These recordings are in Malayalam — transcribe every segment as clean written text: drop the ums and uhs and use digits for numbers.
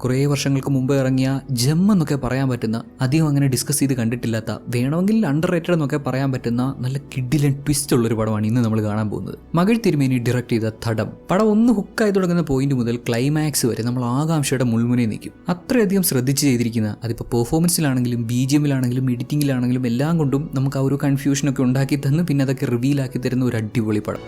കുറേ വർഷങ്ങൾക്ക് മുമ്പ് ഇറങ്ങിയ ജെം എന്നൊക്കെ പറയാൻ പറ്റുന്ന, അധികം അങ്ങനെ ഡിസ്കസ് ചെയ്ത് കണ്ടിട്ടില്ലാത്ത, വേണമെങ്കിൽ അണ്ടർ റേറ്റഡ് എന്നൊക്കെ പറയാൻ പറ്റുന്ന നല്ല കിഡിലൻ ട്വിസ്റ്റ് ഉള്ളൊരു പടമാണ് ഇന്ന് നമ്മൾ കാണാൻ പോകുന്നത്. മകൾ തിരുമേനി ഡയറക്ട് ചെയ്ത തടം. പടം ഒന്ന് ഹുക്കായി തുടങ്ങുന്ന പോയിന്റ് മുതൽ ക്ലൈമാക്സ് വരെ നമ്മൾ ആകാംക്ഷയുടെ മുൾമുനയിൽ നിൽക്കും. അത്രയധികം ശ്രദ്ധിച്ച് ചെയ്തിരിക്കുന്ന, അതിപ്പോൾ പെർഫോമൻസിലാണെങ്കിലും BGMലാണെങ്കിലും എഡിറ്റിംഗിലാണെങ്കിലും എല്ലാം കൊണ്ടും നമുക്ക് ആ ഒരു കൺഫ്യൂഷനൊക്കെ ഉണ്ടാക്കി തന്ന് പിന്നെ അതൊക്കെ റിവീലാക്കി തരുന്ന ഒരു അടിപൊളി പടം.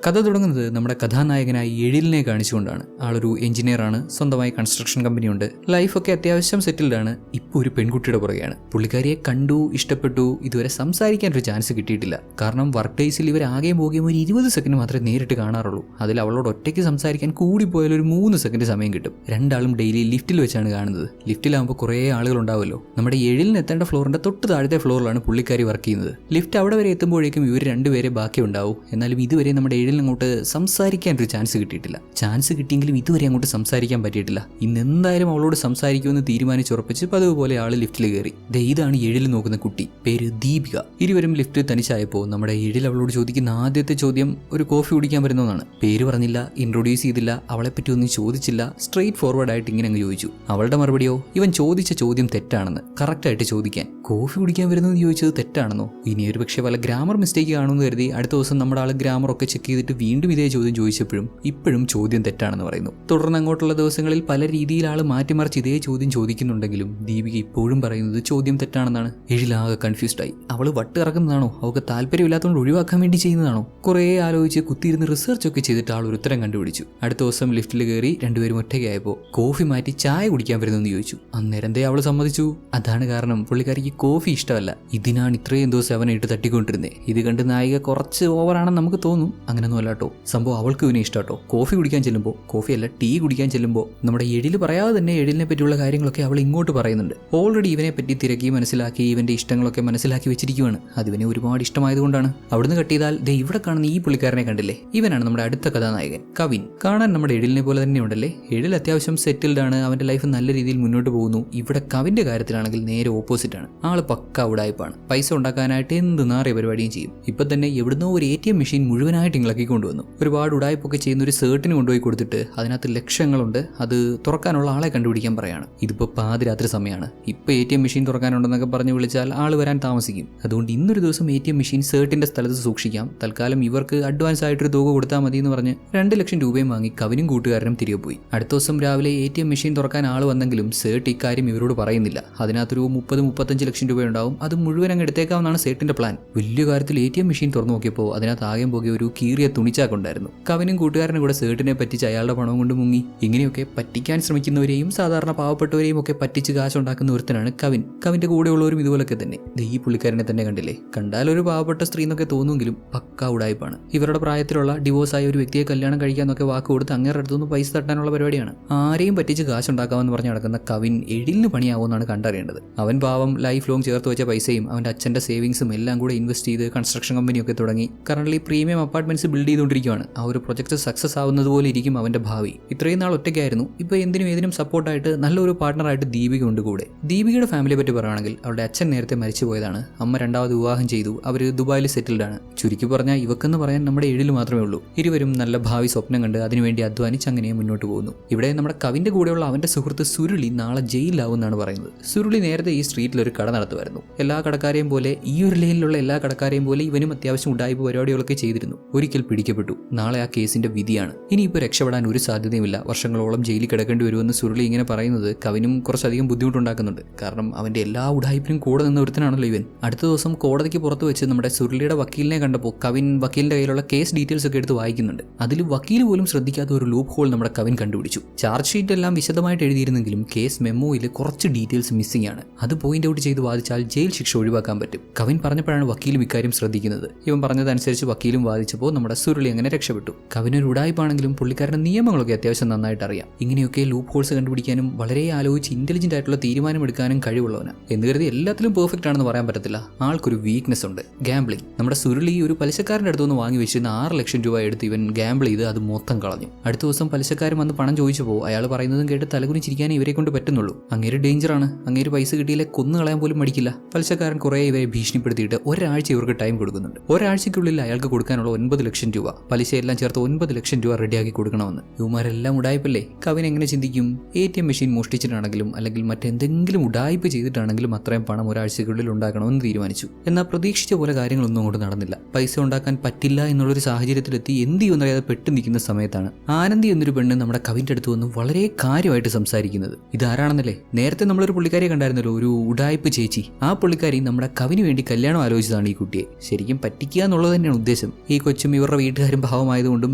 കഥ തുടങ്ങുന്നത് നമ്മുടെ കഥാനായകനായി എഴിലിനെ കാണിച്ചുകൊണ്ടാണ്. ആളൊരു എഞ്ചിനീയറാണ്, സ്വന്തമായി കൺസ്ട്രക്ഷൻ കമ്പനിയുണ്ട്, ലൈഫൊക്കെ അത്യാവശ്യം സെറ്റിൽഡാണ്. ഇപ്പോൾ ഒരു പെൺകുട്ടിയുടെ പുറകെയാണ്. പുള്ളിക്കാരിയെ കണ്ടു, ഇഷ്ടപ്പെട്ടു. ഇതുവരെ സംസാരിക്കാൻ ഒരു ചാൻസ് കിട്ടിയിട്ടില്ല. കാരണം വർക്ക് ഡേയ്സിൽ ഇവർ ആകെയും പോകുകയും ഒരു 20 സെക്കൻഡ് മാത്രമേ നേരിട്ട് കാണാറുള്ളൂ. അതിൽ അവളോട് ഒറ്റയ്ക്ക് സംസാരിക്കാൻ കൂടിപ്പോയാൽ ഒരു 3 സെക്കൻഡ് സമയം കിട്ടും. രണ്ടാളും ഡെയിലി ലിഫ്റ്റിൽ വെച്ചാണ് കാണുന്നത്. ലിഫ്റ്റിലാകുമ്പോൾ കുറേ ആളുകൾ ഉണ്ടാവുമല്ലോ. നമ്മുടെ എഴിലിന് എത്തേണ്ട ഫ്ലോറിന്റെ തൊട്ട് താഴത്തെ ഫ്ലോറിലാണ് പുള്ളിക്കാരി വർക്ക് ചെയ്യുന്നത്. ലിഫ്റ്റ് അവിടെ വരെ എത്തുമ്പോഴേക്കും ഇവർ രണ്ടുപേരെ ബാക്കി ഉണ്ടാവും. എന്നാലും ഇതുവരെ നമ്മുടെ അങ്ങോട്ട് സംസാരിക്കാൻ ഒരു ചാൻസ് കിട്ടിയിട്ടില്ല. ചാൻസ് കിട്ടിയെങ്കിലും ഇതുവരെ അങ്ങോട്ട് സംസാരിക്കാൻ പറ്റിയിട്ടില്ല. ഇന്ന് എന്തായാലും അവളോട് സംസാരിക്കുമെന്ന് തീരുമാനിച്ചുറപ്പിച്ച് പതിവുപോലെ ആള് ലിഫ്റ്റിൽ കയറി. ഇതാണ് എഴിൽ നോക്കുന്ന കുട്ടി, പേര് ദീപിക. ഇരുവരും ലിഫ്റ്റ് തനിച്ചായപ്പോൾ നമ്മുടെ എഴിൽ അവളോട് ചോദിക്കുന്ന ആദ്യത്തെ ചോദ്യം ഒരു കോഫി കുടിക്കാൻ വരുന്നതാണ്. പേര് പറഞ്ഞില്ല, ഇൻട്രൊഡ്യൂസ് ചെയ്തില്ല, അവളെപ്പറ്റി ഒന്നും ചോദിച്ചില്ല. സ്ട്രെയിറ്റ് ഫോർവേഡ് ആയിട്ട് ഇങ്ങനെ അങ്ങ് ചോദിച്ചു. അവളുടെ മറുപടിയോ, ഇവൻ ചോദിച്ച ചോദ്യം തെറ്റാണെന്ന്. കറക്റ്റായിട്ട് ചോദിക്കാൻ. കോഫി കുടിക്കാൻ വരുന്നതെന്ന് ചോദിച്ചത് തെറ്റാണെന്നോ? ഇനി ഒരു പക്ഷേ വല്ല ഗ്രാമർ മിസ്റ്റേക്ക് കാണുമെന്ന് കരുതി അടുത്ത ദിവസം നമ്മുടെ ആൾ ഗ്രാമറൊക്കെ ചെക്ക് ചെയ്തിട്ട് വീണ്ടും ഇതേ ചോദ്യം ചോദിച്ചപ്പോഴും ഇപ്പോഴും ചോദ്യം തെറ്റാണെന്ന് പറയുന്നു. തുടർന്ന് അങ്ങോട്ടുള്ള ദിവസങ്ങളിൽ പല രീതിയിൽ ആൾ മാറ്റിമറിച്ച് ഇതേ ചോദ്യം ചോദിക്കുന്നുണ്ടെങ്കിലും ദീപിക ഇപ്പോഴും പറയുന്നത് ചോദ്യം തെറ്റാണെന്നാണ്. എഴിലാകെ കൺഫ്യൂസ്ഡ് ആയി. അവള് വട്ട് ഇറക്കുന്നതാണോ, അവൾക്ക് താല്പര്യമില്ലാത്തതുകൊണ്ട് ഒഴിവാക്കാൻ വേണ്ടി ചെയ്യുന്നതാണോ? കുറേ ആലോചിച്ച് കുത്തിയിരുന്ന് റിസർച്ച് ഒക്കെ ചെയ്തിട്ട് ആൾ ഒരു ഉത്തരം കണ്ടുപിടിച്ചു. അടുത്ത ദിവസം ലിഫ്റ്റിൽ കയറി രണ്ടുപേരും ഒറ്റയ്ക്കായപ്പോൾ കോഫി മാറ്റി ചായ കുടിക്കാൻ വരുന്നെന്ന് ചോദിച്ചു. അന്നേരം അവൾ സമ്മതിച്ചു. അതാണ് കാരണം, പുള്ളിക്കാരിക്ക് കോഫി ഇഷ്ടമല്ല. ഇതിനാണ് ഇത്രയും ദിവസം അവനെ ഇട്ട് തട്ടിക്കൊണ്ടിരുന്നത്. ഇത് കണ്ട് നായിക കുറച്ച് ഓവറാണെന്ന് നമുക്ക് തോന്നും. അങ്ങനെയൊന്നും അല്ലാട്ടോ, സംഭവം അവൾക്ക് ഇവനെ ഇഷ്ടാട്ടോ. കോഫി കുടിക്കാൻ ചെല്ലുമ്പോൾ, കോഫിയല്ല ടീ കുടിക്കാൻ ചെല്ലുമ്പോൾ നമ്മുടെ എഴിൽ പറയാതെ തന്നെ എഴിലിനെ പറ്റിയുള്ള കാര്യങ്ങളൊക്കെ അവൾ ഇങ്ങോട്ട് പറയുന്നുണ്ട്. ഓൾറെഡി ഇവനെ പറ്റി തിരക്കി മനസ്സിലാക്കി ഇവന്റെ ഇഷ്ടങ്ങളൊക്കെ മനസ്സിലാക്കി വെച്ചിരിക്കുവാണ്. അതിവനെ ഒരുപാട് ഇഷ്ടമായതുകൊണ്ടാണ്. അവിടുന്ന് കട്ട് ചെയ്താൽ ഇവിടെ കാണുന്ന ഈ പുള്ളിക്കാരനെ കണ്ടില്ലേ, ഇവനാണ് നമ്മുടെ അടുത്ത കഥാനായകൻ കവിൻ. കാണാൻ നമ്മുടെ എഴിലിനെ പോലെ തന്നെ ഉണ്ടല്ലേ. എഴിൽ അത്യാവശ്യം സെറ്റിൽഡ് ആണ്, അവന്റെ ലൈഫ് നല്ല രീതിയിൽ മുന്നോട്ട് പോകുന്നു. ഇവിടെ കവിന്റെ കാര്യത്തിലാണെങ്കിൽ നേരെ ഓപ്പോസിറ്റ് ആണ്. ആള് പക്ക ഉടായ്പാണ്. പൈസ ഉണ്ടാക്കാനായിട്ട് എന്ത് നാറിയ പരിപാടിയും ചെയ്യും. ഇപ്പൊ തന്നെ എവിടുന്നോ ഒരു ATM മെഷീൻ മുഴുവനായിട്ട് ഇളക്കി കൊണ്ടുവന്നു. ഒരുപാട് ഉടായ്പൊക്കെ ചെയ്യുന്ന ഒരു സേർട്ടിന് കൊണ്ടുപോയി കൊടുത്തിട്ട് അതിനകത്ത് ലക്ഷങ്ങളുണ്ട്, അത് തുറക്കാനുള്ള ആളെ കണ്ടുപിടിക്കാൻ പറയാണ്. ഇതിപ്പോൾ പാതിരാത്രി സമയമാണ്. ഇപ്പോൾ ATM മെഷീൻ തുറക്കാനുണ്ടെന്നൊക്കെ പറഞ്ഞ് വിളിച്ചാൽ ആൾ വരാൻ താമസിക്കും. അതുകൊണ്ട് ഇന്നൊരു ദിവസം ATM മെഷീൻ സേർട്ടിന്റെ സ്ഥലത്ത് സൂക്ഷിക്കാം, തൽക്കാലം ഇവർക്ക് അഡ്വാൻസ് ആയിട്ടൊരു തുക കൊടുത്താൽ മതി എന്ന് പറഞ്ഞ് 2 ലക്ഷം രൂപയും വാങ്ങി കവിനും കൂട്ടുകാരനും തിരികെ പോയി. അടുത്ത ദിവസം രാവിലെ ATM മെഷീൻ തുറക്കാൻ ആൾ വന്നെങ്കിലും സേർട്ട് ഇക്കാര്യം ഇവരോട് പറയുന്നില്ല. അതിനകത്തൊരു 30-35 ലക്ഷം രൂപ ഉണ്ടാവും. അത് മുഴുവൻ അങ്ങ് എടുത്തേക്കാവുന്നതാണ് സേർട്ടിന്റെ പ്ലാൻ. വലിയ കാര്യത്തിൽ ATM മെഷീൻ തുറന്നു നോക്കിയപ്പോൾ അതിനകത്ത് ആകെ പോകിയ ഒരു കീറിയ തുണിച്ചാക്കുണ്ടായിരുന്നു. കവിനും കൂട്ടുകാരനും കൂടെ സേർട്ടിനെ പറ്റിച്ച് അയാളുടെ പണവും കൊണ്ട് മുങ്ങി. ഇങ്ങനെയൊക്കെ പറ്റിക്കാൻ ശ്രമിക്കുന്നവരെയും സാധാരണ പാവപ്പെട്ടവരെയും ഒക്കെ പറ്റിച്ച് കാശുണ്ടാക്കുന്ന ഒരുത്തനാണ് കവിൻ. കവിന്റെ കൂടെയുള്ളവരും ഇതുപോലൊക്കെ തന്നെ. ഈ പുള്ളിക്കാരനെ തന്നെ കണ്ടില്ലേ, കണ്ടാൽ ഒരു പാവപ്പെട്ട സ്ത്രീ എന്നൊക്കെ തോന്നുമെങ്കിലും പക്ക ഉടായ്പാണ്. ഇവരുടെ പ്രായത്തിലുള്ള ഡിവോഴ്സായ ഒരു വ്യക്തിയെ കല്യാണം കഴിക്കാന്നൊക്കെ വാക്ക് കൊടുത്ത് അങ്ങേറെ അടുത്തുനിന്ന് പൈസ തട്ടാനുള്ള പരിപാടിയാണ്. ആരെയും പറ്റിച്ച് കാശുണ്ടാക്കാമെന്ന് പറഞ്ഞ് നടക്കുന്ന കവിൻ എഴിലിന് പണിയാവുമെന്നാണ് കണ്ടറിയേണ്ടത്. അവൻ പാവം ലൈഫ് ലോങ് ചേർത്ത് വെച്ച പൈസയും അവന്റെ അച്ഛന്റെ സേവിങ്സും എല്ലാം കൂടെ ഇൻവെസ്റ്റ് ചെയ്ത് കൺസ്ട്രക്ഷൻ കമ്പനിയൊക്കെ തുടങ്ങി കറന്റ് പ്രീമിയം അപ്പാർട്ട്മെന്റ്സ് ബിൽഡ് ചെയ്തുകൊണ്ടിരിക്കുകയാണ്. ആ ഒരു പ്രൊജക്ട് സക്സസ് ആവുന്നത് പോലെ ഇരിക്കും അവന്റെ ഭാവി. ഇത്രയും നാൾ ഒറ്റയ്ക്കായിരുന്നു, ഇപ്പൊ എന്തിനും ഏതിനും സപ്പോർട്ടായിട്ട് നല്ലൊരു പാർട്ണറായിട്ട് ദീപിക ഉണ്ട് കൂടെ. ദീപികയുടെ ഫാമിലിയെ പറ്റി പറയുകയാണെങ്കിൽ അവരുടെ അച്ഛൻ നേരത്തെ മരിച്ചു പോയതാണ്. അമ്മ രണ്ടാമത് വിവാഹം ചെയ്തു. അവര് ദുബായിൽ സെറ്റിൽഡ് ആണ്. ചുരുക്കി പറഞ്ഞാൽ ഇവക്കെന്ന് പറയാൻ നമ്മുടെ എഴിൽ മാത്രമേ ഉള്ളൂ. ഇരുവരും നല്ല ഭാവി സ്വപ്നം കണ്ട് അതിനുവേണ്ടി അധ്വാനിച്ച് അങ്ങനെ മുന്നോട്ട് പോകുന്നു. ഇവിടെ നമ്മുടെ കവിന്റെ കൂടെയുള്ള അവന്റെ സുഹൃത്ത് സുരുളി നാളെ ജയിലിലാവുമെന്നാണ് പറയുന്നത്. സുരുളി നേരത്തെ ഈ സ്ട്രീറ്റിൽ ഒരു കട നടത്തുമായിരുന്നു. എല്ലാ കടക്കാരെയും പോലെ, ഈ ഒരു ലൈനിലുള്ള എല്ലാ കടക്കാരെയും പോലെ ഇവനും അത്യാവശ്യം ഉടായ്പ പരിപാടികളൊക്കെ ചെയ്തിരുന്നു. ഒരിക്കൽ പിടിക്കപ്പെട്ടു. നാളെ ആ കേസിന്റെ വിധിയാണ്. ഇനിയിപ്പോൾ രക്ഷപ്പെടാൻ ഒരു സാധ്യതയുമില്ല. വർഷങ്ങളോളം ജയിലിൽ കിടക്കേണ്ടി വരുമെന്ന് സുരുളി ഇങ്ങനെ പറയുന്നത് കവിനും കുറച്ചധികം ബുദ്ധിമുട്ടുണ്ടാക്കുന്നുണ്ട്. കാരണം അവന്റെ എല്ലാ ഉടായ്പിനും കൂടെ നിന്ന ഒരുത്തനാണല്ലോ ഇവൻ. അടുത്ത ദിവസം കോടതിക്ക് പുറത്ത് വെച്ച് നമ്മുടെ സുരുളിയുടെ വക്കീലിനെ കണ്ടപ്പോൾ കവിൻ വക്കീലിന്റെ കയ്യിലുള്ള കേസ് ഡീറ്റെയിൽസ് ഒക്കെ എടുത്ത് വായിക്കുന്നുണ്ട്. അതിൽ വക്കീൽ പോലും ശ്രദ്ധിക്കാത്ത ഒരു ലൂപ്പ് ഹോൾ നമ്മുടെ കവിൻ കണ്ടുപിടിച്ചു. ചാർജ് ഷീറ്റ് എല്ലാം വിശദമായിട്ട് എഴുതിയിരുന്നെങ്കിലും കേസ് മെമ്മോയിൽ കുറച്ച് ഡീറ്റെയിൽസ് മിസ്സിംഗ് ആണ്. അത് പോയിന്റ് ഔട്ട് ചെയ്ത് വാദിച്ചാൽ ജയിൽ ശിക്ഷ ഒഴിവാക്കാൻ പറ്റും. കവിൻ പറഞ്ഞപ്പോഴാണ് വക്കീലും ഇക്കാര്യം ശ്രദ്ധിക്കുന്നത്. ഇവൻ പറഞ്ഞതനുസരിച്ച് വക്കീലും വാദിച്ചപ്പോൾ നമ്മുടെ സുരുളി അങ്ങനെ രക്ഷപ്പെട്ടു. കവിനൊരു ഉടായ്പാണെങ്കിലും പുള്ളിക്കാരന്റെ നിയമങ്ങളൊക്കെ അത്യാവശ്യം നന്നായിട്ട് അറിയാം. ഇങ്ങനെയൊക്കെ ലൂപ്പ് ഹോൾസ് കണ്ടുപിടിക്കാനും വളരെ ആലോചിച്ച് ഇന്റലിജന്റ് ആയിട്ടുള്ള തീരുമാനമെടുക്കാനും കഴിവുള്ളവനാണ്. എന്ന് കരുതി എല്ലാത്തിലും പെർഫെക്റ്റ് ആണെന്ന് പറയാൻ പറ്റത്തില്ല. ആൾക്കൊരു വീക്ക്നെസ് ഉണ്ട്, ഗാംബ്ലിംഗ്. നമ്മുടെ സുരുളി ഒരു പലിശക്കാരന്റെ അടുത്തുനിന്ന് വാങ്ങി വെച്ചിരുന്ന 6 ലക്ഷം രൂപ എടുത്ത് ഇവൻ ഗാംബിൾ ചെയ്ത് അത് മൊത്തം കളഞ്ഞു. അടുത്ത ദിവസം പലിശക്കാരൻ വന്ന് പണം ചോദിച്ചപ്പോൾ അയാൾ പറയുന്നതും കേട്ട് തലകുനിച്ചിരിക്കാനേ ഇവരെ കൊണ്ട് പറ്റുന്നുള്ളൂ. അങ്ങേര് ഡേഞ്ചറാണ്, അങ്ങേര് പൈസ കിട്ടിയില്ലേ കൊന്നു കളയാൻ പോലും മടിക്കില്ല. പലിശക്കാരൻ കുറെ ഇവരെ ഭീഷണിപ്പെടുത്തിയിട്ട് ഒരാഴ്ച ഇവർക്ക് ടൈം കൊടുക്കുന്നുണ്ട്. ഒരാഴ്ചയ്ക്കുള്ളിൽ അയാൾക്ക് കൊടുക്കാനുള്ള 9 ലക്ഷം ലക്ഷം രൂപ, പലിശയെല്ലാം ചേർത്ത് 9 ലക്ഷം രൂപ റെഡിയാക്കി കൊടുക്കണമെന്ന്. ഇവന്മാരെല്ലാം ഉടായ്പല്ലേ? കവിൻ എങ്ങനെ ചിന്തിക്കും? ATM മെഷീൻ മോഷ്ടിച്ചിട്ടാണെങ്കിലും അല്ലെങ്കിൽ മറ്റെന്തെങ്കിലും ഉടായ്പ ചെയ്തിട്ടാണെങ്കിലും അത്രയും പണം ഒരാഴ്ചയ്ക്കുള്ളിൽ ഉണ്ടാക്കണമെന്ന് തീരുമാനിച്ചു. എന്നാൽ പ്രതീക്ഷിച്ച പോലെ കാര്യങ്ങളൊന്നും അങ്ങോട്ട് നടന്നില്ല. പൈസ ഉണ്ടാക്കാൻ പറ്റില്ല എന്നുള്ളൊരു സാഹചര്യത്തിലെത്തി എന്ത് ചെയ്യുമെന്നറിയാതെ പെട്ടു നിൽക്കുന്ന സമയത്താണ് ആനന്ദി എന്നൊരു പെണ്ണ് നമ്മുടെ കവിന്റെ അടുത്ത് വന്ന് വളരെ കാര്യമായിട്ട് സംസാരിക്കുന്നത്. ഇതാരാണെന്നല്ലേ? നേരത്തെ നമ്മളൊരു പുള്ളിക്കാരിയെ കണ്ടായിരുന്നല്ലോ, ഒരു ഉടായ്പ ചേച്ചി. ആ പുള്ളിക്കാരി നമ്മുടെ കവിന് വേണ്ടി കല്യാണം ആലോചിച്ചതാണ് ഈ കുട്ടിയെ. ശരിക്കും പറ്റിക്കുക എന്നുള്ളത് തന്നെയാണ് ഉദ്ദേശം. ഈ കൊച്ചും ഇവരുടെ വീട്ടുകാരും ഭാവമായതുകൊണ്ടും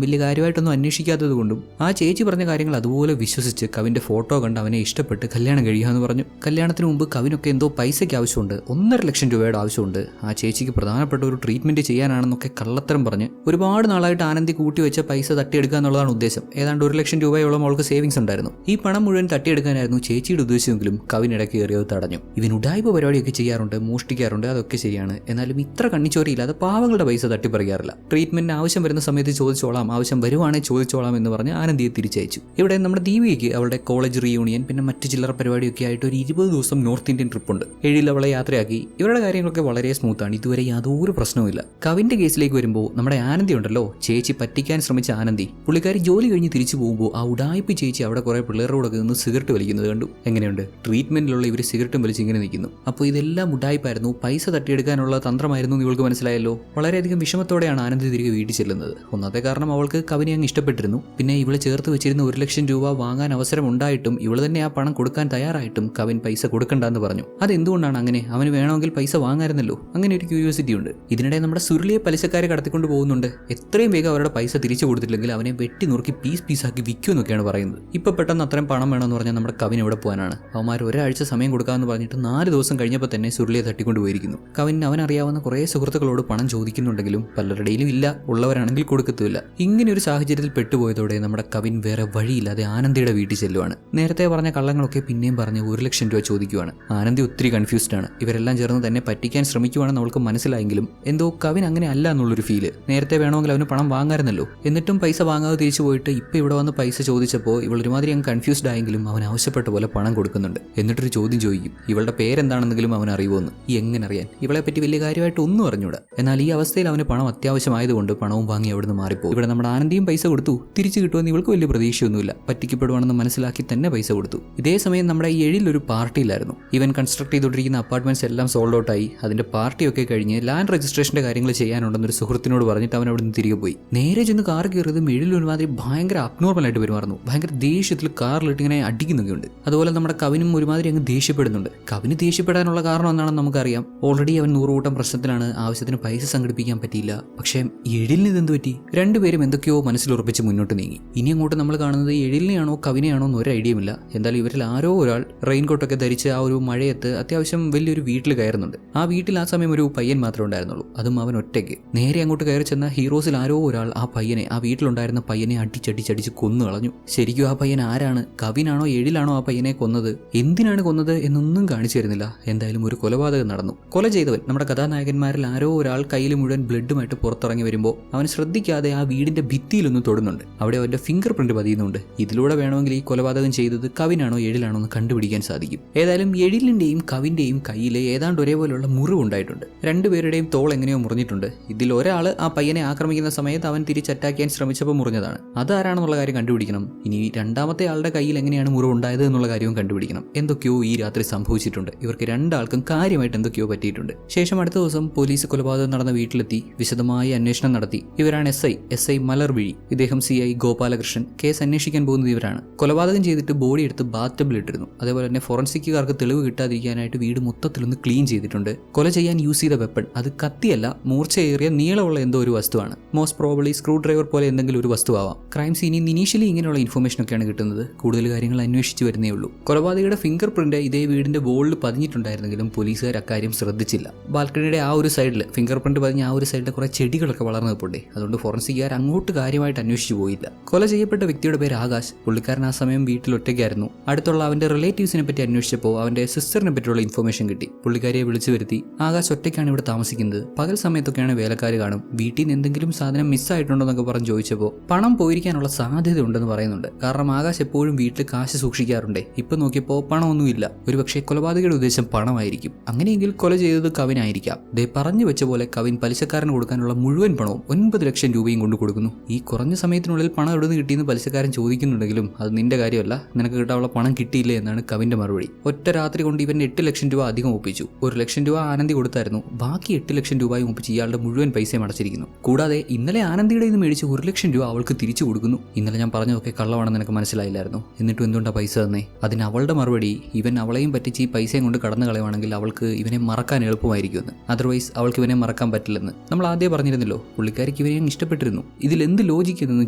വലിയ കാര്യമായിട്ടൊന്നും അന്വേഷിക്കാത്തത് കൊണ്ടും ആ ചേച്ചി പറഞ്ഞ കാര്യങ്ങൾ അതുപോലെ വിശ്വസിച്ച് കവിന്റെ ഫോട്ടോ കണ്ട് അവനെ ഇഷ്ടപ്പെട്ട് കല്യാണം കഴിയാമെന്ന് പറഞ്ഞു. കല്യാണത്തിന് മുമ്പ് കവിനൊക്കെ എന്തോ പൈസയ്ക്ക് ആവശ്യമുണ്ട്, 1.5 ലക്ഷം രൂപയുടെ ആവശ്യമുണ്ട്. ആ ചേച്ചിക്ക് പ്രധാനപ്പെട്ട ഒരു ട്രീറ്റ്മെന്റ് ചെയ്യാനാണെന്നൊക്കെ കള്ളത്തരം പറഞ്ഞ് ഒരുപാട് നാളായിട്ട് ആനന്ദി കൂട്ടിവെച്ച പൈസ തട്ടിയെടുക്കുക എന്നുള്ളതാണ് ഉദ്ദേശം. ഏതാണ്ട് 1 ലക്ഷം രൂപയോളം അവൾക്ക് സേവിങ്സ് ഉണ്ടായിരുന്നു. ഈ പണം മുഴുവൻ തട്ടിയെടുക്കാനായിരുന്നു ചേച്ചിയുടെ ഉദ്ദേശമെങ്കിലും കവിനിടയ്ക്ക് കയറിയത് തടഞ്ഞു. ഇവൻ ഉടായ്പ പരിപാടിയൊക്കെ ചെയ്യാറുണ്ട്, മോഷ്ടിക്കാറുണ്ട്, അതൊക്കെ ശരിയാണ്. എന്നാലും ഇത്ര കണ്ണിച്ചോരിയില്ലാതെ പാവങ്ങളുടെ പൈസ തട്ടിപ്പറിക്കാറില്ല. ട്രീറ്റ്മെന്റിന് ആവശ്യം വരുന്ന സമയത്ത് ചോദിച്ചോളാം, ആവശ്യം വരുവാണെങ്കിൽ ചോദിച്ചോളാം എന്ന് പറഞ്ഞ് ആനന്ദിയെ തിരിച്ചയച്ചു. ഇവിടെ നമ്മുടെ ദീപികയ്ക്ക് അവളുടെ കോളേജ് റീയൂണിയൻ പിന്നെ മറ്റു ചില്ലറ പരിപാടിയൊക്കെ ആയിട്ട് ഒരു 20 ദിവസം നോർത്ത് ഇന്ത്യൻ ട്രിപ്പുണ്ട്. 7 അവളെ യാത്രയാക്കി. ഇവരുടെ കാര്യങ്ങളൊക്കെ വളരെ സ്മൂത്താണ്, ഇതുവരെ യാതൊരു പ്രശ്നവുമില്ല. കവിന്റെ കേസിലേക്ക് വരുമ്പോൾ നമ്മുടെ ആനന്ദി ഉണ്ടല്ലോ, ചേച്ചി പറ്റിക്കാൻ ശ്രമിച്ച ആനന്ദി, പുള്ളിക്കാരി ജോലി കഴിഞ്ഞ് തിരിച്ചു പോകുമ്പോൾ ആ ഉടായ്പ ചേച്ചി അവിടെ കുറെ പിള്ളേരോടൊക്കെ നിന്ന് സിഗരറ്റ് വലിക്കുന്നത് കണ്ടു. എങ്ങനെയുണ്ട്? ട്രീറ്റ്മെന്റിലുള്ള ഇവർ സിഗരറ്റും വലിച്ച് ഇങ്ങനെ നിൽക്കുന്നു. അപ്പോൾ ഇതെല്ലാം ഉടായ്പായിരുന്നു, പൈസ തട്ടിയെടുക്കാനുള്ള തന്ത്രമായിരുന്നു എന്ന് ഇവൾക്ക് മനസ്സിലായല്ലോ. വളരെയധികം വിഷമത്തോടെയാണ് ആനന്ദി തിരികെ വീട്ടിൽ ചെല്ലുന്നത്. ഒന്നാമത്തെ കാരണം അവൾക്ക് കവിനെ അങ്ങ് ഇഷ്ടപ്പെട്ടിരുന്നു. പിന്നെ ഇവള് ചേർത്ത് വെച്ചിരുന്ന 1 ലക്ഷം രൂപ വാങ്ങാൻ അവസരം ഉണ്ടായിട്ടും ഇവള് തന്നെ ആ പണം കൊടുക്കാൻ തയ്യാറായിട്ടും കവിൻ പൈസ കൊടുക്കണ്ടെന്ന് പറഞ്ഞു. അതെന്തുകൊണ്ടാണ് അങ്ങനെ? അവന് വേണമെങ്കിൽ പൈസ വാങ്ങാമായിരുന്നല്ലോ. അങ്ങനെ ഒരു ക്യൂരിയോസിറ്റി ഉണ്ട്. ഇതിനിടെ നമ്മുടെ സുരുളിയെ പലിശക്കാരെ കടത്തിക്കൊണ്ട് പോകുന്നുണ്ട്. എത്രയും വേഗം അവരുടെ പൈസ തിരിച്ചു കൊടുത്തില്ലെങ്കിൽ അവനെ വെട്ടി നുറുക്കി പീസാക്കി വിൽക്കുമെന്നൊക്കെയാണ് പറയുന്നത്. ഇപ്പൊ പെട്ടെന്ന് അത്രയും പണം വേണമെന്ന് പറഞ്ഞാൽ നമ്മുടെ കവിൻ എവിടെ പോകാനാണ്? അവന്മാർ ഒരാഴ്ച സമയം കൊടുക്കാമെന്ന് പറഞ്ഞിട്ട് 4 ദിവസം കഴിഞ്ഞപ്പോൾ തന്നെ സുരുളിയെ തട്ടിക്കൊണ്ട് പോയിരിക്കുന്നു. കവിൻ അവനറിയാവുന്ന കുറേ സുഹൃത്തുക്കളോട് പണം ചോദിക്കുന്നുണ്ടെങ്കിലും പലരുടെയിലും ഇല്ല, ഉള്ളവരാണെങ്കിൽ കൊടുക്കത്തുമില്ല. ഇങ്ങനെ ഒരു സാഹചര്യത്തിൽ പെട്ടുപോയതോടെ നമ്മുടെ കവിൻ വേറെ വഴിയില്ലാതെ ആനന്ദിയുടെ വീട്ടിൽ ചെല്ലുവാണ്. നേരത്തെ പറഞ്ഞ കള്ളങ്ങളൊക്കെ പിന്നെയും പറഞ്ഞ് 1 ലക്ഷം രൂപ ചോദിക്കുവാണ്. ആനന്ദി ഒത്തിരി കൺഫ്യൂസ്ഡ് ആണ്. ഇവരെല്ലാം ചേർന്ന് തന്നെ പറ്റിക്കാൻ ശ്രമിക്കുവാണെന്ന് അവൾക്ക് മനസ്സിലായെങ്കിലും എന്തോ കവിൻ അങ്ങനെ അല്ല എന്നുള്ളൊരു ഫീല്. നേരത്തെ വേണമെങ്കിൽ അവന് പണം വാങ്ങാമായിരുന്നല്ലോ. എന്നിട്ടും പൈസ വാങ്ങാതെ തിരിച്ചു പോയിട്ട് ഇപ്പൊ ഇവിടെ വന്ന് പൈസ ചോദിച്ചപ്പോൾ ഇവൾ ഒരുമാതിരി അങ്ങ് കൺഫ്യൂസ്ഡ് ആയെങ്കിലും അവൻ ആവശ്യപ്പെട്ട പോലെ പണം കൊടുക്കുന്നുണ്ട്. എന്നിട്ടൊരു ചോദ്യം ചോദിക്കും, ഇവളുടെ പേരെന്താണെന്നെങ്കിലും അവൻ അറിയുമോന്ന്. എങ്ങനെ അറിയാൻ? ഇവളെ പറ്റി വലിയ കാര്യമായിട്ട് ഒന്നും അറിഞ്ഞൂടാ. എന്നാൽ ഈ അവസ്ഥയിൽ അവന് പണം അത്യാവശ്യമായതുകൊണ്ട് പണവും വാങ്ങി അവിടുന്ന് മാറിപ്പോകും. ഇവിടെ നമ്മുടെ ആനന്ദിയും പൈസ കൊടുത്തു. തിരിച്ചു കിട്ടുമെന്ന് ഇവൾക്ക് വലിയ പ്രതീക്ഷയൊന്നുമില്ല. പറ്റിക്കപ്പെടുവാണെന്ന് മനസ്സിലാക്കി തന്നെ പൈസ കൊടുത്തു. ഇതേ സമയം നമ്മുടെ ഈ എഴിലൊരു പാർട്ടിയിലായിരുന്നു. ഇവൻ കൺസ്ട്രക്ട് ചെയ്തുകൊണ്ടിരിക്കുന്ന അപ്പാർട്ട്മെന്റ്സ് എല്ലാം സോൾഡ് ഔട്ട് ആയി. അതിന്റെ പാർട്ടിയൊക്കെ കഴിഞ്ഞ് ലാൻഡ് രജിസ്ട്രേഷന്റെ കാര്യങ്ങൾ ചെയ്യാനുണ്ടെന്നൊരു സുഹൃത്തിനോട് പറഞ്ഞിട്ട് അവൻ അവിടെ നിന്ന് തിരികെ പോയി. നേരെ ചെന്ന് കാർ കയറിയതും എഴിൽ ഒരുമാതിരി ഭയങ്കര അബ്നോർമലായിട്ട് പെരുമാറുന്നു. ഭയങ്കര ദേഷ്യത്തിൽ കാറിലിട്ട് ഇങ്ങനെ അടിക്കുന്നൊക്കെയുണ്ട്. അതുപോലെ നമ്മുടെ കവിനും ഒരുമാതിരി അങ്ങ് ദേഷ്യപ്പെടുന്നുണ്ട്. കവിന് ദേഷ്യപ്പെടാനുള്ള കാരണം എന്താണെന്ന് നമുക്കറിയാം. ഓൾറെഡി അവൻ 100 കൂട്ടം പ്രശ്നത്തിലാണ്. ആവശ്യത്തിന് പൈസ സംഘടിപ്പിക്കാൻ പറ്റിയില്ല. പക്ഷേ എഴിലിന് ഇതെന്ത് പറ്റി? രണ്ടുപേരും എന്തൊക്കെയോ മനസ്സിലുറപ്പിച്ച് മുന്നോട്ട് നീങ്ങി. ഇനി അങ്ങോട്ട് നമ്മൾ കാണുന്നത് എഴിലിനെയാണോ കവിനെയാണോ എന്ന് ഒരു ഐഡിയയുമില്ല. എന്തായാലും ഇവരിൽ ആരോ ഒരാൾ റെയിൻകോട്ടൊക്കെ ധരിച്ച് ആ ഒരു മഴയത്ത് അത്യാവശ്യം വലിയൊരു വീട്ടിൽ കയറുന്നുണ്ട്. ആ വീട്ടിൽ ആ സമയം ഒരു പയ്യൻ മാത്രമേ ഉണ്ടായിരുന്നുള്ളൂ, അതും അവൻ ഒറ്റയ്ക്ക്. നേരെ അങ്ങോട്ട് കയറി ചെന്ന ഹീറോസിൽ ആരോ ഒരാൾ ആ പയ്യനെ, ആ വീട്ടിലുണ്ടായിരുന്ന പയ്യനെ അടിച്ചടിച്ചടിച്ച് കൊന്നു കളഞ്ഞു. ശരിക്കും ആ പയ്യൻ ആരാണ്? കവിനാണോ എഴിലാണോ ആ പയ്യനെ കൊന്നത്? എന്തിനാണ് കൊന്നത് എന്നൊന്നും കാണിച്ചു തരുന്നില്ല. എന്തായാലും ഒരു കൊലപാതകം നടന്നു. കൊല ചെയ്തവൻ നമ്മുടെ കഥാനായകന്മാരിൽ ആരോ ഒരാൾ കയ്യിൽ മുഴുവൻ ബ്ലഡുമായിട്ട് പുറത്തിറങ്ങി വരുമ്പോൾ അവൻ ശ്രദ്ധിക്കാതെ ആ വീടിന്റെ ഭിത്തിയിലൊന്നും തൊടുന്നുണ്ട്. അവിടെ അവന്റെ ഫിംഗർ പ്രിന്റ് പതിയുന്നുണ്ട്. ഇതിലൂടെ വേണമെങ്കിൽ ഈ കൊലപാതകം ചെയ്തത് കവിനാണോ എഴിലാണോ എന്ന് കണ്ടുപിടിക്കാൻ സാധിക്കും. ഏതായാലും എഴിലിന്റെയും കവിന്റെയും കയ്യിലെ ഏതാണ്ട് ഒരേപോലെയുള്ള മുറിവുണ്ടായിട്ടുണ്ട്. രണ്ടുപേരുടെയും തോൾ എങ്ങനെയോ മുറിഞ്ഞിട്ടുണ്ട്. ഇതിൽ ഒരാൾ ആ പയ്യനെ ആക്രമിക്കുന്ന സമയത്ത് അവൻ തിരിച്ച് അറ്റാക്ക് ചെയ്യാൻ ശ്രമിച്ചപ്പോൾ മുറിഞ്ഞതാണ്. അതാരാണെന്നുള്ള കാര്യം കണ്ടുപിടിക്കണം. ഇനി രണ്ടാമത്തെ ആളുടെ കയ്യിൽ എങ്ങനെയാണ് മുറിവുണ്ടായത് എന്നുള്ള കാര്യവും കണ്ടുപിടിക്കണം. എന്തൊക്കെയോ ഈ രാത്രി സംഭവിച്ചിട്ടുണ്ട്. ഇവർക്ക് രണ്ടാൾക്കും കാര്യമായിട്ട് എന്തൊക്കെയോ പറ്റിയിട്ടുണ്ട്. ശേഷം അടുത്ത ദിവസം പോലീസ് കൊലപാതകം നടന്ന വീട്ടിലെത്തി വിശദമായ അന്വേഷണം നടത്തി. ഇവരാണ് എസ് ഐ മലർവിഴി, ഇദ്ദേഹം CI ഗോപാലകൃഷ്ണൻ. കേസ് അന്വേഷിക്കാൻ പോകുന്നത് ഇവരാണ്. കൊലപാതകം ചെയ്തിട്ട് ബോഡി എടുത്ത് ബാത്ടബിൽ ഇട്ടിരുന്നു. അതേപോലെ തന്നെ ഫോറൻസിക്കുകാർക്ക് തെളിവ് കിട്ടാതിരിക്കാനായിട്ട് വീട് മൊത്തത്തിലൊന്ന് ക്ലീൻ ചെയ്തിട്ടുണ്ട്. കൊല ചെയ്യാൻ യൂസ് ചെയ്ത വെപ്പൺ അത് കത്തിയല്ല, മൂർച്ചയേറിയ നീളമുള്ള എന്തോ ഒരു വസ്തുവാണ്. മോസ്റ്റ് പ്രോബബ്ലി സ്ക്രൂ ഡ്രൈവർ പോലെ എന്തെങ്കിലും ഒരു വസ്തുവാവാം. ക്രൈം സീനിൽ നിന്ന് ഇനീഷ്യലി ഇങ്ങനെയുള്ള ഇൻഫർമേഷൻ ഒക്കെയാണ് കിട്ടുന്നത്. കൂടുതൽ കാര്യങ്ങൾ അന്വേഷിച്ച് വരുന്നേ ഉള്ളൂ. കൊലപാതകയുടെ ഫിംഗർ പ്രിന്റ് ഇതേ വീടിന്റെ വോളിൽ പതിഞ്ഞിട്ടുണ്ടായിരുന്നെങ്കിലും പോലീസുകാർ അക്കാര്യം ശ്രദ്ധിച്ചില്ല. ബാൽക്കണിയുടെ ആ ഒരു സൈഡിൽ ഫിംഗർ പ്രിന്റ് പതിഞ്ഞ ആ ഒരു സൈഡിൽ കുറെ ചെടികളൊക്കെ വളർന്നു നിൽപ്പുണ്ടേ. അതുകൊണ്ട് ഫോറൻസിക്കുകാർ അങ്ങോട്ട് കാര്യമായിട്ട് അന്വേഷിച്ചു പോയില്ല. കൊല ചെയ്യപ്പെട്ട വ്യക്തിയുടെ പേര് ആകാശ്. പുള്ളിക്കാരൻ ആ സമയം വീട്ടിൽ ഒറ്റയ്ക്കായിരുന്നു. അടുത്തുള്ള അവന്റെ റിലേറ്റീവ്സിനെ പറ്റി അന്വേഷിച്ചപ്പോൾ അവന്റെ സിസ്റ്ററിനെ പറ്റിയുള്ള ഇൻഫർമേഷൻ കിട്ടി. പുള്ളിക്കാരിയെ വിളിച്ചു വരുത്തി. ആകാശ് ഒറ്റയ്ക്കാണ് ഇവിടെ താമസിക്കുന്നത്. പകൽ സമയത്തൊക്കെയാണ് വേലക്കാർ കാണും. വീട്ടിൽ നിന്ന് എന്തെങ്കിലും സാധനം മിസ്സായിട്ടുണ്ടോ എന്നൊക്കെ പറഞ്ഞ് ചോദിച്ചപ്പോൾ പണം പോയിരിക്കാനുള്ള സാധ്യത ഉണ്ടെന്ന് പറയുന്നുണ്ട്. കാരണം ആകാശ് എപ്പോഴും വീട്ടിൽ കാശ് സൂക്ഷിക്കാറുണ്ടേ. ഇപ്പൊ നോക്കിയപ്പോൾ പണമൊന്നുമില്ല. ഒരുപക്ഷെ കൊലപാതകയുടെ ഉദ്ദേശം പണമായിരിക്കും. അങ്ങനെയെങ്കിൽ കൊല ചെയ്തത് കവിനായിരിക്കാം. ദേ പറഞ്ഞു വെച്ച പോലെ കവിൻ പലിശക്കാരന് കൊടുക്കാനുള്ള മുഴുവൻ പണവും 9 ലക്ഷം രൂപയും കൊണ്ട് കൊടുക്കുന്നു. ഈ കുറഞ്ഞ സമയത്തിനുള്ളിൽ പണം എവിടെ നിന്ന് കിട്ടിയെന്ന് പലിശക്കാരൻ ചോദിക്കുന്നുണ്ടെങ്കിലും അത് നിന്റെ കാര്യമല്ല, നിനക്ക് കിട്ടാനുള്ള പണം കിട്ടിയില്ലേ എന്നാണ് കവിന്റെ മറുപടി. ഒറ്റ രാത്രി കൊണ്ട് ഇവൻ 8 ലക്ഷം രൂപ അധികം ഒപ്പിച്ചു. 1 ലക്ഷം രൂപ ആനന്ദി കൊടുത്തായിരുന്നു, ബാക്കി 8 ലക്ഷം രൂപയും ഒപ്പിച്ച് ഇയാളുടെ മുഴുവൻ പൈസയും അടച്ചിരിക്കുന്നു. കൂടാതെ ഇന്നലെ ആനന്ദിയുടെ നിന്ന് മേടിച്ച് 1 ലക്ഷം രൂപ അവൾക്ക് തിരിച്ചു കൊടുക്കുന്നു. ഇന്നലെ ഞാൻ പറഞ്ഞതൊക്കെ കള്ളമാണെന്ന് നിനക്ക് മനസ്സിലായില്ലായിരുന്നു, എന്നിട്ടും എന്തുകൊണ്ടാ പൈസ തന്നെ? അതിന് അവളുടെ മറുപടി, ഇവൻ അവളെയും പറ്റിച്ച് ഈ പൈസയും കൊണ്ട് കടന്നു കളയുവാണെങ്കിൽ അവൾക്ക് ഇവനെ മറക്കാൻ എളുപ്പമായിരിക്കുമെന്ന്, അതർവൈസ് അവൾക്ക് ഇവനെ മറക്കാൻ പറ്റില്ലെന്ന്. നമ്മൾ ആദ്യം പറഞ്ഞിരുന്നല്ലോ, പുള്ളിക്കാരിക്ക് ഇവനെ ഇഷ്ടപ്പെട്ടിരുന്നു. ഇതിൽ എന്ത് ലോജിക്ക് എന്നൊന്നും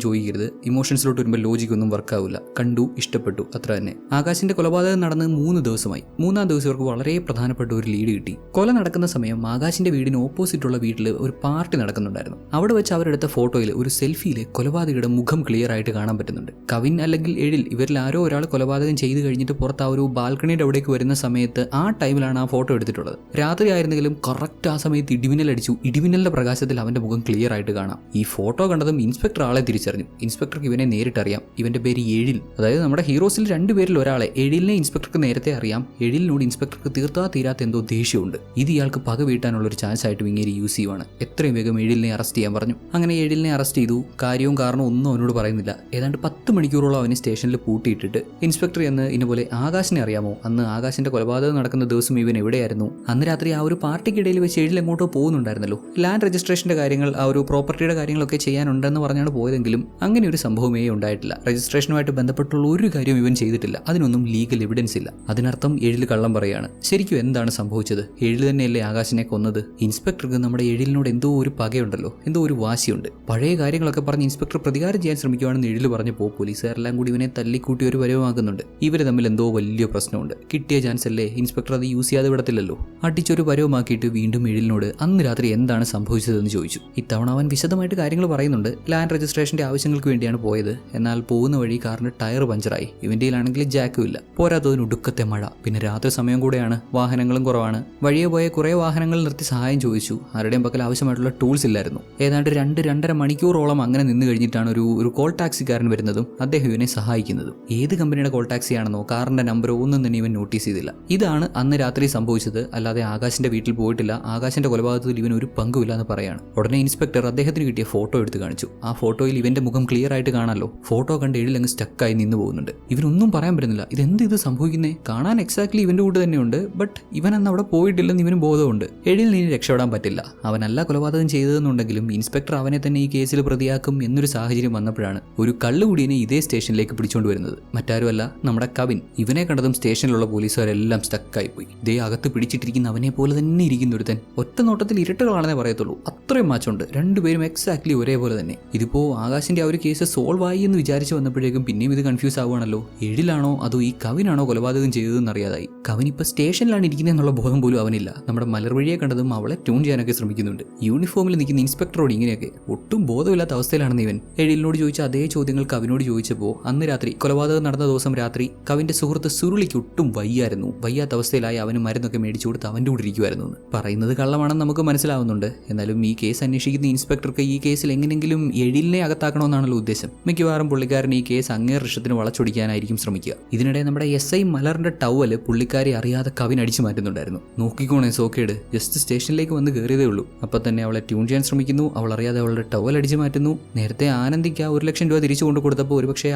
ചോദിക്കരുത്. ഇമോഷൻസിലോട്ട് വരുമ്പോൾ ലോജിക്ക് ഒന്നും വർക്കാവില്ല. കണ്ടു, ഇഷ്ടപ്പെട്ടു, അത്ര തന്നെ. ആകാശിന്റെ കൊലപാതകം നടന്ന് 3 ദിവസമായി. 3-ാം ദിവസം ഇവർക്ക് വളരെ പ്രധാനപ്പെട്ട ഒരു ലീഡ് കിട്ടി. കൊല നടക്കുന്ന സമയം ആകാശിന്റെ വീടിന് ഓപ്പോസിറ്റുള്ള വീട്ടിൽ ഒരു പാർട്ടി നടക്കുന്നുണ്ടായിരുന്നു. അവിടെ വെച്ച് അവരെടുത്ത ഫോട്ടോയിൽ ഒരു സെൽഫിയിലെ കൊലപാതകയുടെ മുഖം ക്ലിയർ ആയിട്ട് കാണാൻ പറ്റുന്നുണ്ട്. കവിൻ അല്ലെങ്കിൽ എഴിൽ ഇവരിൽ ആരോ ഒരാൾ കൊലപാതകം ചെയ്ത് കഴിഞ്ഞിട്ട് പുറത്ത് ആ ഒരു ബാൽക്കണിയുടെ അവിടേക്ക് വരുന്ന സമയത്ത് ആ ടൈമിലാണ് ആ ഫോട്ടോ എടുത്തിട്ടുള്ളത്. രാത്രി ആയിരുന്നെങ്കിലും കറക്റ്റ് ആ സമയത്ത് ഇടിമിന്നൽ അടിച്ചു. ഇടിമിന്നലിന്റെ പ്രകാശത്തിൽ അവന്റെ മുഖം ക്ലിയർ ആയിട്ട് കാണാം. ഈ ഫോട്ടോ കണ്ടതും ഇൻസ്പെക്ടർ ആളെ തിരിച്ചറിഞ്ഞു. ഇൻസ്പെക്ടർക്ക് ഇവനെ നേരിട്ടറിയാം. ഇവന്റെ പേര് എഴിൽ. അതായത് നമ്മുടെ ഹീറോസിൽ 2 പേരിൽ ഒരാളെ, എഴിലിനെ ഇൻസ്പെക്ടർക്ക് നേരത്തെ അറിയാം. എഴിലിനോട് ഇൻസ്പെക്ടർക്ക് തീരാത്ത എന്തോ ദേഷ്യമുണ്ട്. ഇത് ഇയാൾക്ക് പക വീട്ടാനുള്ള ഒരു ചാൻസ് ആയിട്ട് ഇങ്ങനെ യൂസ് ചെയ്യുവാണ്. എത്രയും വേഗം എഴിലിനെ അറസ്റ്റ് ചെയ്യാൻ പറഞ്ഞു. അങ്ങനെ എഴിലിനെ അറസ്റ്റ് ചെയ്തു. കാര്യവും കാരണവും ഒന്നും അവനോട് പറയുന്നില്ല. ഏതാണ്ട് 10 മണിക്കൂറോളം അവനെ സ്റ്റേഷനിൽ പൂട്ടിയിട്ടിട്ട് ഇൻസ്പെക്ടർ എന്ന് ഇതുപോലെ ആകാശിനെ അറിയാമോ, അന്ന് ആകാശിന്റെ കൊലപാതകം നടക്കുന്ന ദിവസം ഇവൻ എവിടെയായിരുന്നു, അന്ന് രാത്രി ആ ഒരു പാർട്ടിക്കിടയിൽ വെച്ച് എഴിൽ എങ്ങോട്ടോ പോകുന്നുണ്ടായിരുന്നല്ലോ. ലാൻഡ് രജിസ്ട്രേഷന്റെ കാര്യങ്ങൾ, ആ ഒരു പ്രോപ്പർട്ടിയുടെ കാര്യങ്ങളൊക്കെ ചെയ്യാനുണ്ടെന്ന് പറഞ്ഞാണ് പോയതെങ്കിലും അങ്ങനെ ഒരു സംഭവമേ ഉണ്ടായിട്ടില്ല. രജിസ്ട്രേഷനുമായിട്ട് ബന്ധപ്പെട്ടുള്ള ഒരു കാര്യം ഇവൻ ചെയ്തിട്ടില്ല. അതിനൊന്നും ലീഗൽ എവിഡൻസ് ഇല്ല. അതിനർത്ഥം എഴിൽ കള്ളം പറയാണ്. ശരിക്കും എന്താണ് സംഭവിച്ചത്? എഴിൽ തന്നെയല്ലേ ആകാശിനെ കൊന്നത്? ഇൻസ്പെക്ടർക്ക് നമ്മുടെ എഴിലിനോട് എന്തോ ഒരു പകയുണ്ടല്ലോ, എന്തോ ഒരു വാശിയുണ്ട്. പഴയ കാര്യങ്ങളൊക്കെ പറഞ്ഞ് ഇൻസ്പെക്ടർ പ്രതികാരം ചെയ്യാൻ ശ്രമിക്കുകയാണെന്ന് എഴിൽ പറഞ്ഞപ്പോൾ പോലീസുകാരെല്ലാം കൂടി ഇവനെ തല്ലിക്കൂട്ടി ഒരു വരവുമാക്കുന്നുണ്ട്. ഇവർ തമ്മിൽ എന്തോ വലിയ പ്രശ്നമുണ്ട്. കിട്ടിയ ചാൻസ് അല്ലേ, ഇൻസ്പെക്ടർ അത് യൂസ് ചെയ്യാതെ വിടത്തില്ലല്ലോ. അടിച്ചൊരു വരവുമാക്കിയിട്ട് വീണ്ടും എഴിലിനോട് അന്ന് രാത്രി എന്താണ് സംഭവിച്ചതെന്ന് ചോദിച്ചു. ഇത്തവണ അവൻ വിശദമായിട്ട് കാര്യങ്ങൾ പറയുന്നുണ്ട്. ലാൻഡ് രജിസ്ട്രേഷന്റെ ആവശ്യങ്ങൾക്ക് വേണ്ടിയാണ് പോയത്. എന്നാൽ പോകുന്ന വഴി കാറിന്റെ ടയർ പഞ്ചറായി. ഇവന്റെയിലാണെങ്കിൽ ജാക്കും ഇല്ല. പോരാത്തതിന് ഒടുക്കത്തെ മഴ. പിന്നെ രാത്രി സമയം കൂടെയാണ്, വാഹനങ്ങളും കുറവാണ്. വഴിയെ പോയ കുറേ വാഹനങ്ങൾ നിർത്തി സഹായം ചോദിച്ചു. ആരുടെയും പക്കൽ ആവശ്യമായിട്ടുള്ള ടൂൾസ് ഇല്ലായിരുന്നു. ഏതാണ്ട് 2-2.5 മണിക്കൂറോളം അങ്ങനെ നിന്ന് കഴിഞ്ഞിട്ടാണ് ഒരു കോൾ ടാക്സിക്കാരൻ വരുന്നതും അദ്ദേഹം ഇവനെ സഹായിക്കുന്നതും. ഏത് കമ്പനിയുടെ കോൾ ടാക്സി ആണെന്നോ കാറിന്റെ നമ്പറോ ഒന്നും തന്നെ ഇവൻ നോട്ടീസ് ചെയ്തില്ല. ഇതാണ് അന്ന് രാത്രി സംഭവിച്ചത്, അല്ലാതെ ആകാശിന്റെ വീട്ടിൽ പോയിട്ടില്ല. ആകാശിന്റെ കൊലപാതകത്തിൽ ഇവൻ ഒരു പങ്കുമില്ല എന്ന് പറയാണ്. ഉടനെ ഇൻസ്പെക്ടർ അദ്ദേഹത്തിന് കിട്ടിയ ഫോട്ടോ എടുത്ത് കാണിച്ചു. ആ ഫോട്ടോയിൽ ഇവന്റെ മുഖം ക്ലിയർ ആയിട്ട് കാണാമല്ലോ. ഫോട്ടോ കണ്ട് എഴിൽ അങ്ങ് സ്റ്റക്കായി നിന്ന് പോകുന്നുണ്ട്. ഇവനൊന്നും പറയാൻ പറ്റുന്നില്ല. ഇത് സംഭവിക്കുന്നേ? കാണാൻ എക്സാക്ട്ലി ഇവന്റെ കൂട്ട് തന്നെയുണ്ട്, ബട്ട് ഇവൻ അന്ന് അവിടെ പോയിട്ടില്ലെന്ന് ഇവന് ബോധമുണ്ട്. എഴിൽ നീ രക്ഷപ്പെടാൻ പറ്റില്ല. അവനല്ല കൊലപാതകം ചെയ്തതെന്നുണ്ടെങ്കിലും ഇൻസ്പെക്ടർ അവനെ തന്നെ ഈ കേസിൽ പ്രതിയാക്കും എന്നൊരു സാഹചര്യം വന്നപ്പോഴാണ് ഒരു കള്ളുകൂടിയനെ ഇതേ സ്റ്റേഷനിലേക്ക് പിടിച്ചുകൊണ്ട് വരുന്നത്. മറ്റാരുമല്ല, നമ്മുടെ കവിൻ. ഇവനെ കണ്ടതും സ്റ്റേഷനിലുള്ള പോലീസുകാരെല്ലാം സ്റ്റക്കായി പോയി. ഇതേ അകത്ത് പിടിച്ചിട്ടിരിക്കുന്ന അവനെ പോലെ തന്നെ ഇരിക്കുന്ന ഒരുത്തൻ. ഒറ്റ നോട്ടത്തിൽ ഇരട്ടകളാണെന്നേ പറയത്തുള്ളൂ. അത്രയും മാച്ചമുണ്ട്. രണ്ടുപേരും എക്സാക്ട്ലി ഒരേപോലെ തന്നെ. ഇതിപ്പോ ആകാശിന്റെ ആ ഒരു കേസ് സോൾവ് ആയി എന്ന് വിചാരിച്ചു വന്നപ്പോഴേക്കും പിന്നെയും ഇത് കൺഫ്യൂസ് ആവുകയാണല്ലോ. എഴിലാണോ അതോ ഈ കവിനാണോ കൊലപാതകം ചെയ്തതെന്ന് അറിയാതായി. കവിൻ ഇപ്പൊ സ്റ്റേഷനിലാണ് ഇരിക്കുന്നത് എന്നുള്ള ബോധം പോലും അവനില്ല. നമ്മുടെ മലർവഴിയെ കണ്ടതും അവളെ ട്യൂൺ ചെയ്യാനൊക്കെ ശ്രമിക്കുന്നുണ്ട്. യൂണിഫോമിൽ നിൽക്കുന്ന ഇൻസ്പെക്ടറോട് ഇങ്ങനെയൊക്കെ. ഒട്ടും ബോധമില്ലാത്ത അവസ്ഥയിലാണെന്ന് ഇവൻ. എഴിലിനോട് ചോദിച്ച അതേ ചോദ്യങ്ങൾ കവിനോട് ചോദിച്ചപ്പോൾ അന്ന് രാത്രി കൊലപാതകം നടന്ന ദിവസം രാത്രി കവിന്റെ സുഹൃത്ത് സുരുളിക്ക് ഒട്ടും വയ്യായിരുന്നു. വയ്യാത്ത അവസ്ഥയിലായി അവന് മരുന്നൊക്കെ മേടിച്ചു കൊടുത്ത് അവൻ്റെ കൂടെ ഇരിക്കുമായിരുന്നു എന്ന്. പറയുന്നത് കള്ളമാണെന്ന് നമുക്ക് മനസ്സിലാവുന്നുണ്ട്. എന്നാലും ഈ കേസ് അന്വേഷിക്കുന്ന ഇൻസ്പെക്ടർക്ക് ഈ കേസിൽ എങ്ങനെയെങ്കിലും എഴിലിനെ അകത്താക്കണമെന്നാണല്ലോ ഉദ്ദേശം. മിക്കവാറും പുള്ളിക്കാരൻ ഈ കേസ് അങ്ങേർ ഇഷ്ടത്തിന് വളച്ചൊടിക്കാനായിരിക്കും ശ്രമിക്കുക. ഇതിനിടെ നമ്മുടെ SI മലറിന്റെ ടവല് പുള്ളിക്കാരെ അറിയാതെ കവിൻ അടിച്ചു മാറ്റുന്നുണ്ടായിരുന്നു. നോക്കിക്കോണേ സോക്കേട്, ജസ്റ്റ് സ്റ്റേഷനിലേക്ക് വന്ന് കയറിയതേ ഉള്ളൂ. അപ്പൊ തന്നെ അവളെ ട്യൂൺ ചെയ്യാൻ ശ്രമിക്കുന്നു. അവൾ അറിയാതെ അവളുടെ ടവൽ അടിച്ചു മാറ്റുന്നു. നേരത്തെ ആനന്ദിക്ക് 1 ലക്ഷം രൂപ തിരിച്ചു കൊണ്ടു കൊടുത്തപ്പോൾ ഒരുപക്ഷെ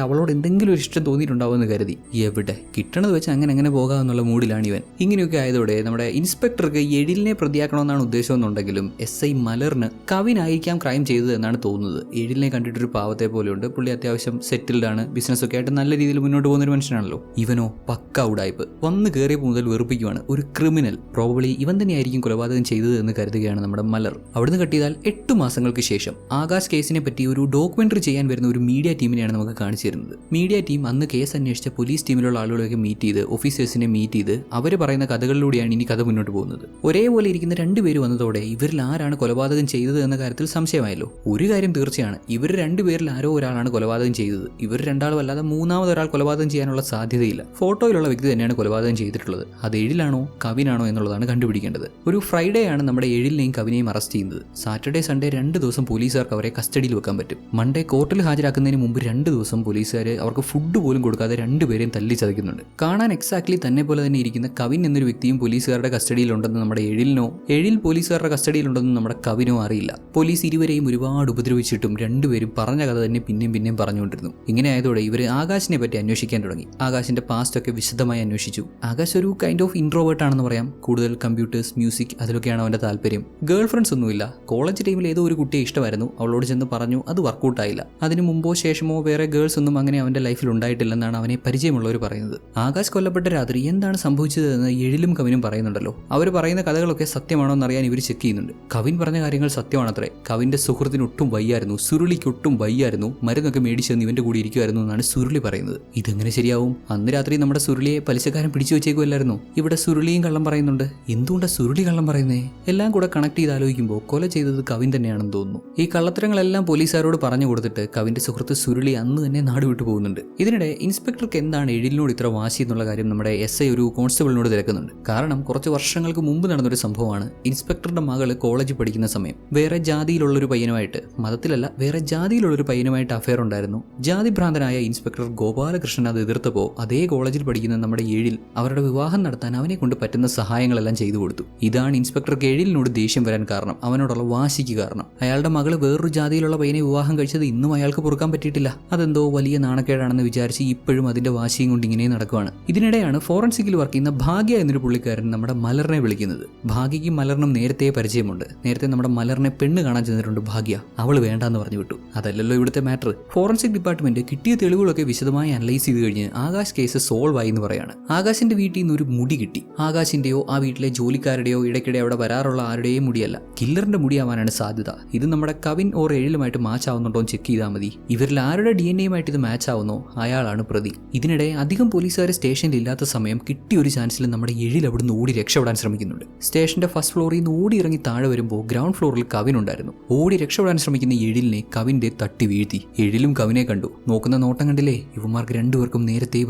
അവളോട് എന്തെങ്കിലും ഒരു ഇഷ്ടം തോന്നിയിട്ടുണ്ടാവുമെന്ന് കരുതി. എവിടെ കിട്ടണത് വെച്ച് അങ്ങനെ പോകാമെന്നുള്ള മൂഡിലാണ് ഇവൻ. ഇങ്ങനെയൊക്കെ ആയതോടെ നമ്മുടെ ഇൻസ്പെക്ടർക്ക് എഴിലിനെ പ്രതിയാക്കണമെന്നാണ് ഉദ്ദേശമെന്നുണ്ടെങ്കിലും SI മലറിന് കവിനായിരിക്കാം ക്രൈം ചെയ്തത് എന്നാണ് തോന്നുന്നത്. എഴിലിനെ കണ്ടിട്ടൊരു പാവത്തെ പോലെയുണ്ട്. പുള്ളി അത്യാവശ്യം സെറ്റിൽഡ് ആണ്, ബിസിനസ്സൊക്കെ ആയിട്ട് നല്ല രീതിയിൽ മുന്നോട്ട് പോകുന്ന ഒരു മനുഷ്യനാണല്ലോ. ഇവനോ പക്ക ഉടായ്പ്. വന്ന് കയറിയപ്പോൾ മുതൽ വെറുപ്പിക്കുവാണ്. ഒരു ക്രിമിനൽ. പ്രോബബ്ലി ഇവൻ തന്നെയായിരിക്കും കൊലപാതകം ചെയ്തത് എന്ന് കരുതുകയാണ് നമ്മുടെ മലർ. അവിടുന്ന് കട്ടിയാൽ 8 മാസങ്ങൾക്ക് ശേഷം ആകാശ് കേസിനെ പറ്റി ഒരു ഡോക്യുമെന്ററി ചെയ്യാൻ വരുന്ന ഒരു മീഡിയ ടീമിനെയാണ് നമുക്ക് കാണിച്ചു തരുന്നത്. മീഡിയ ടീം അന്ന് കേസ് അന്വേഷിച്ച പോലീസ് ടീമിലുള്ള ആളുകളെയൊക്കെ മീറ്റ് ചെയ്ത്, ഓഫീസേഴ്സിനെ മീറ്റ് ചെയ്ത് അവർ പറയുന്ന കഥകളിലൂടെയാണ് ഇനി കഥ മുന്നോട്ട് പോകുന്നത്. ഒരേപോലെ ഇരിക്കുന്ന 2 പേര് വന്നതോടെ ഇവരിൽ ആരാണ് കൊലപാതകം ചെയ്തത് എന്ന കാര്യത്തിൽ സംശയമായല്ലോ. ഒരു കാര്യം തീർച്ചയാണ്, ഇവർ 2 പേരിൽ ആരോ ഒരാളാണ് കൊലപാതകം ചെയ്തത്. ഇവർ 2 ആളും അല്ലാതെ മൂന്നാമതൊരാൾ കൊലപാതകം ചെയ്യാനുള്ള സാധ്യതയില്ല. ഫോട്ടോയിലുള്ള വ്യക്തി തന്നെയാണ് കൊലപാതകം ചെയ്തിട്ടുള്ളത്. അത് എഴിലാണോ കവിനാണോ എന്നുള്ളതാണ് കണ്ടുപിടിക്കേണ്ടത്. ഒരു ഫ്രൈഡേ ആണ് നമ്മുടെ എഴിലിനെയും കവിനെയും അറസ്റ്റ് ചെയ്യുന്നത്. സാറ്റർഡേ സൺഡേ 2 ദിവസം പോലീസുകാർക്ക് അവരെ കസ്റ്റഡിയിൽ വെക്കാൻ പറ്റും. മൺഡേ കോർട്ടിൽ ഹാജരാക്കുന്നതിന് മുമ്പ് 2 ദിവസം പോലീസുകാർ അവർക്ക് ഫുഡ് പോലും കൊടുക്കാതെ 2 പേരെയും തല്ലി ചതയ്ക്കുന്നുണ്ട്. കാണാൻ എക്സാക്ട്ലി തന്നെ പോലെ തന്നെ ഇരിക്കുന്ന കവിൻ എന്നൊരു വ്യക്തിയും പോലീസുകാരുടെ കസ്റ്റഡിയിലുണ്ടെന്ന് നമ്മുടെ എഴിലിനോ, എഴിൽ പോലീസുകാരുടെ കസ്റ്റഡിയിലുണ്ടെന്ന് നമ്മുടെ കവിനോ അറിയില്ല. പോലീസ് ഇരുവരെയും ഒരുപാട് ഉപദ്രവിച്ചിട്ടും രണ്ടുപേരും പറഞ്ഞ കഥ തന്നെ പിന്നെയും പറഞ്ഞുകൊണ്ടിരുന്നു. ഇങ്ങനെ ആയതോടെ ഇവർ ആകാശിനെ പറ്റി അന്വേഷിക്കാൻ തുടങ്ങി. ആകാശിന്റെ പാസ്റ്റ് ഒക്കെ വിശദമായി അന്വേഷിച്ചു. ആകാശ് ഒരു കൈൻഡ് ഓഫ് ഇൻട്രോവേർട്ട് ആണെന്ന് പറയാം. കൂടുതൽ കമ്പ്യൂട്ടേഴ്സ്, മ്യൂസിക് അതിലൊക്കെയാണ് അവന്റെ താല്പര്യം. ഗേൾ ഫ്രണ്ട്സ് ഒന്നുമില്ല. കോളേജ് ടൈമിൽ ഏതോ ഒരു കുട്ടിയെ ഇഷ്ടമായിരുന്നു. അവളോട് ചെന്ന് പറഞ്ഞു, അത് വർക്കൗട്ട് ആയില്ല. അതിന് മുമ്പോ ശേഷമോ വേറെ ഗേൾസ് ഒന്നും അങ്ങനെ അവന്റെ ലൈഫിൽ ഉണ്ടായിട്ടില്ലെന്നാണ് അവനെ പരിചയമുള്ളവർ പറയുന്നത്. ആകാശ് കൊല്ലപ്പെട്ട രാത്രി എന്താണ് സംഭവിച്ചതെന്ന് എഴിലും കവിനും പറയുന്നുണ്ടല്ലോ. അവർ പറയുന്ന കഥകളൊക്കെ സത്യമാണോ എന്നറിയാൻ ഇവർ ചെക്ക് ചെയ്യുന്നുണ്ട്. കവിൻ പറഞ്ഞ കാര്യങ്ങൾ സത്യമാണത്രേ. കവിന്റെ സുഹൃത്തിന് ഒട്ടും വയ്യായിരുന്നു, സുരുളിക്ക് ഒട്ടും വയ്യായിരുന്നു, മരുന്നൊക്കെ മേടിച്ചെന്ന് ഇവന്റെ കൂടി ഇരിക്കുമായിരുന്നു എന്നാണ് സുരുളി പറയുന്നത്. ഇതെങ്ങനെ ശരിയാവും? അന്ന് രാത്രി നമ്മുടെ സുരുളിയെ പലിശക്കാരൻ പിടിച്ചു വെച്ചേക്കുമല്ലായിരുന്നു. ഇവിടെ സുരുളിയും കള്ളം പറയുന്നുണ്ട്. എന്തുകൊണ്ടാണ് സുരുളി കള്ളം പറയുന്നേ? എല്ലാം കൂടെ കണക്ട് ചെയ്ത് ആലോചിക്കുമ്പോൾ കൊല ചെയ്തത് കവിൻ തന്നെയാണെന്ന് തോന്നുന്നു. ഈ കള്ളത്തരങ്ങളെല്ലാം പോലീസുകാരോട് പറഞ്ഞു കൊടുത്തിട്ട് കവിന്റെ സുഹൃത്ത് സുരുളി അന്ന് തന്നെ നാട് വിട്ടു പോകുന്നുണ്ട്. ഇതിനിടെ ഇൻസ്പെക്ടർക്ക് എന്താണ് എഴിലിനോട് ഇത്ര വാശി എന്നുള്ള കാര്യം നമ്മുടെ SI ഒരു കോൺസ്റ്റബിളിനോട് തിരക്കുന്നുണ്ട്. കാരണം കുറച്ച് വർഷങ്ങൾക്ക് മുമ്പ് നടന്നൊരു സംഭവമാണ്. ഇൻസ്പെക്ടറുടെ മകള് കോളേജിൽ പഠിക്കുന്ന സമയം വേറെ ജാതിയിലുള്ളൊരു പയ്യനുമായിട്ട്, മതത്തിലല്ല വേറെ ജാതിയിലുള്ളൊരു പയ്യനുമായിട്ട് അഫെയർ ഉണ്ടായിരുന്നു. ജാതിഭ്രാന്തനായ ഇൻസ്പെക്ടർ ഗോപാലകൃഷ്ണൻ അത് എതിർത്തപ്പോൾ അതേ കോളേജിൽ പഠിക്കുന്ന നമ്മുടെ എഴിൽ അവരുടെ വിവാഹം നടത്താൻ അവനെ കൊണ്ട് പറ്റുന്ന സഹായങ്ങളെല്ലാം ചെയ്തു കൊടുത്തു. ഇതാണ് ഇൻസ്പെക്ടർക്ക് എഴിലിനോട് ദേഷ്യം വരാൻ കാരണം, അവനോടുള്ള വാശിക്ക് കാരണം. അയാളുടെ മകള് വേറൊരു ജാതിയിലുള്ള പയ്യനെ വിവാഹം കഴിച്ചത് ഇന്നും അയാൾക്ക് പൊറുക്കാൻ പറ്റിയിട്ടില്ല. അതെന്തോ വലിയ നാണക്കേടാണെന്ന് വിചാരിച്ച് ഇപ്പോഴും അതിന്റെ വാശിയും കൊണ്ട് ഇങ്ങനെ നടക്കുകയാണ്. ഇതിനിടെയാണ് ഫോറൻസിക്കിൽ വർക്ക് ചെയ്യുന്ന ഭാഗ്യ എന്നൊരു പുള്ളിക്കാരൻ നമ്മുടെ മലറിനെ വിളിക്കുന്നത്. ഭാഗ്യയ്ക്ക് മലറിനും നേരത്തെ പരിചയമുണ്ട്. നേരത്തെ നമ്മുടെ മലറിനെ പെണ്ണ് കാണാൻ ചെന്നിട്ടുണ്ട് ഭാഗ്യ. അവള് വേണ്ടാന്ന് പറഞ്ഞു വിട്ടു. അതല്ലല്ലോ ഇവിടുത്തെ മാറ്റർ. ഫോറൻസിക് ഡിപ്പാർട്ട്മെന്റ് കിട്ടിയ തെളിവുകളൊക്കെ വിശദമായി അനലൈസ് ചെയ്ത് കഴിഞ്ഞ് ആകാശ് കേസ് സോൾവ് ആയി എന്ന് പറയാണ്. ആകാശിന്റെ വീട്ടിൽ നിന്ന് ഒരു മുടി കിട്ടി. ആകാശിന്റെയോ ആ വീട്ടിലെ ജോലിക്കാരുടെയോ ഇടയ്ക്കിടെ അവിടെ വരാറുള്ള ആരുടെയും മുടിയല്ല, കില്ലറിന്റെ മുടിയാവാനാണ് സാധ്യത. ഇത് നമ്മുടെ കവിൻ ഓർ എഴിലുമായിട്ട് മാച്ച് ആവുന്നുണ്ടോ എന്ന് ചെക്ക് ചെയ്താൽ മതി. ഇവരിൽ ആരുടെ DNA ഇത് മാച്ച് ആവുന്നോ അയാളാണ് പ്രതി. ഇതിനിടെ അധികം പോലീസുകാർ സ്റ്റേഷനിൽ ഇല്ലാത്ത സമയം കിട്ടിയ ഒരു ചാൻസിൽ നമ്മുടെ എഴിൽ അവിടുന്ന് ഓടി രക്ഷപ്പെടാൻ ശ്രമിക്കുന്നുണ്ട്. സ്റ്റേഷന്റെ ഫസ്റ്റ് ഫ്ലോറിൽ നിന്ന് ഓടി ഇറങ്ങി താഴെ വരുമ്പോൾ ഗ്രൗണ്ട് ഫ്ലോറിൽ കവിൻ ഉണ്ടായിരുന്നു. ഓടി രക്ഷപ്പെടാൻ ശ്രമിക്കുന്ന എഴിലിനെ കവിന്റെ തട്ടി വീഴ്ത്തി. എഴിലും കവിനെ കണ്ടു. നോക്കുന്ന നോട്ടം കണ്ടില്ലേ, ഇവന്മാർക്ക് രണ്ടുപേർക്കും നേരത്തെ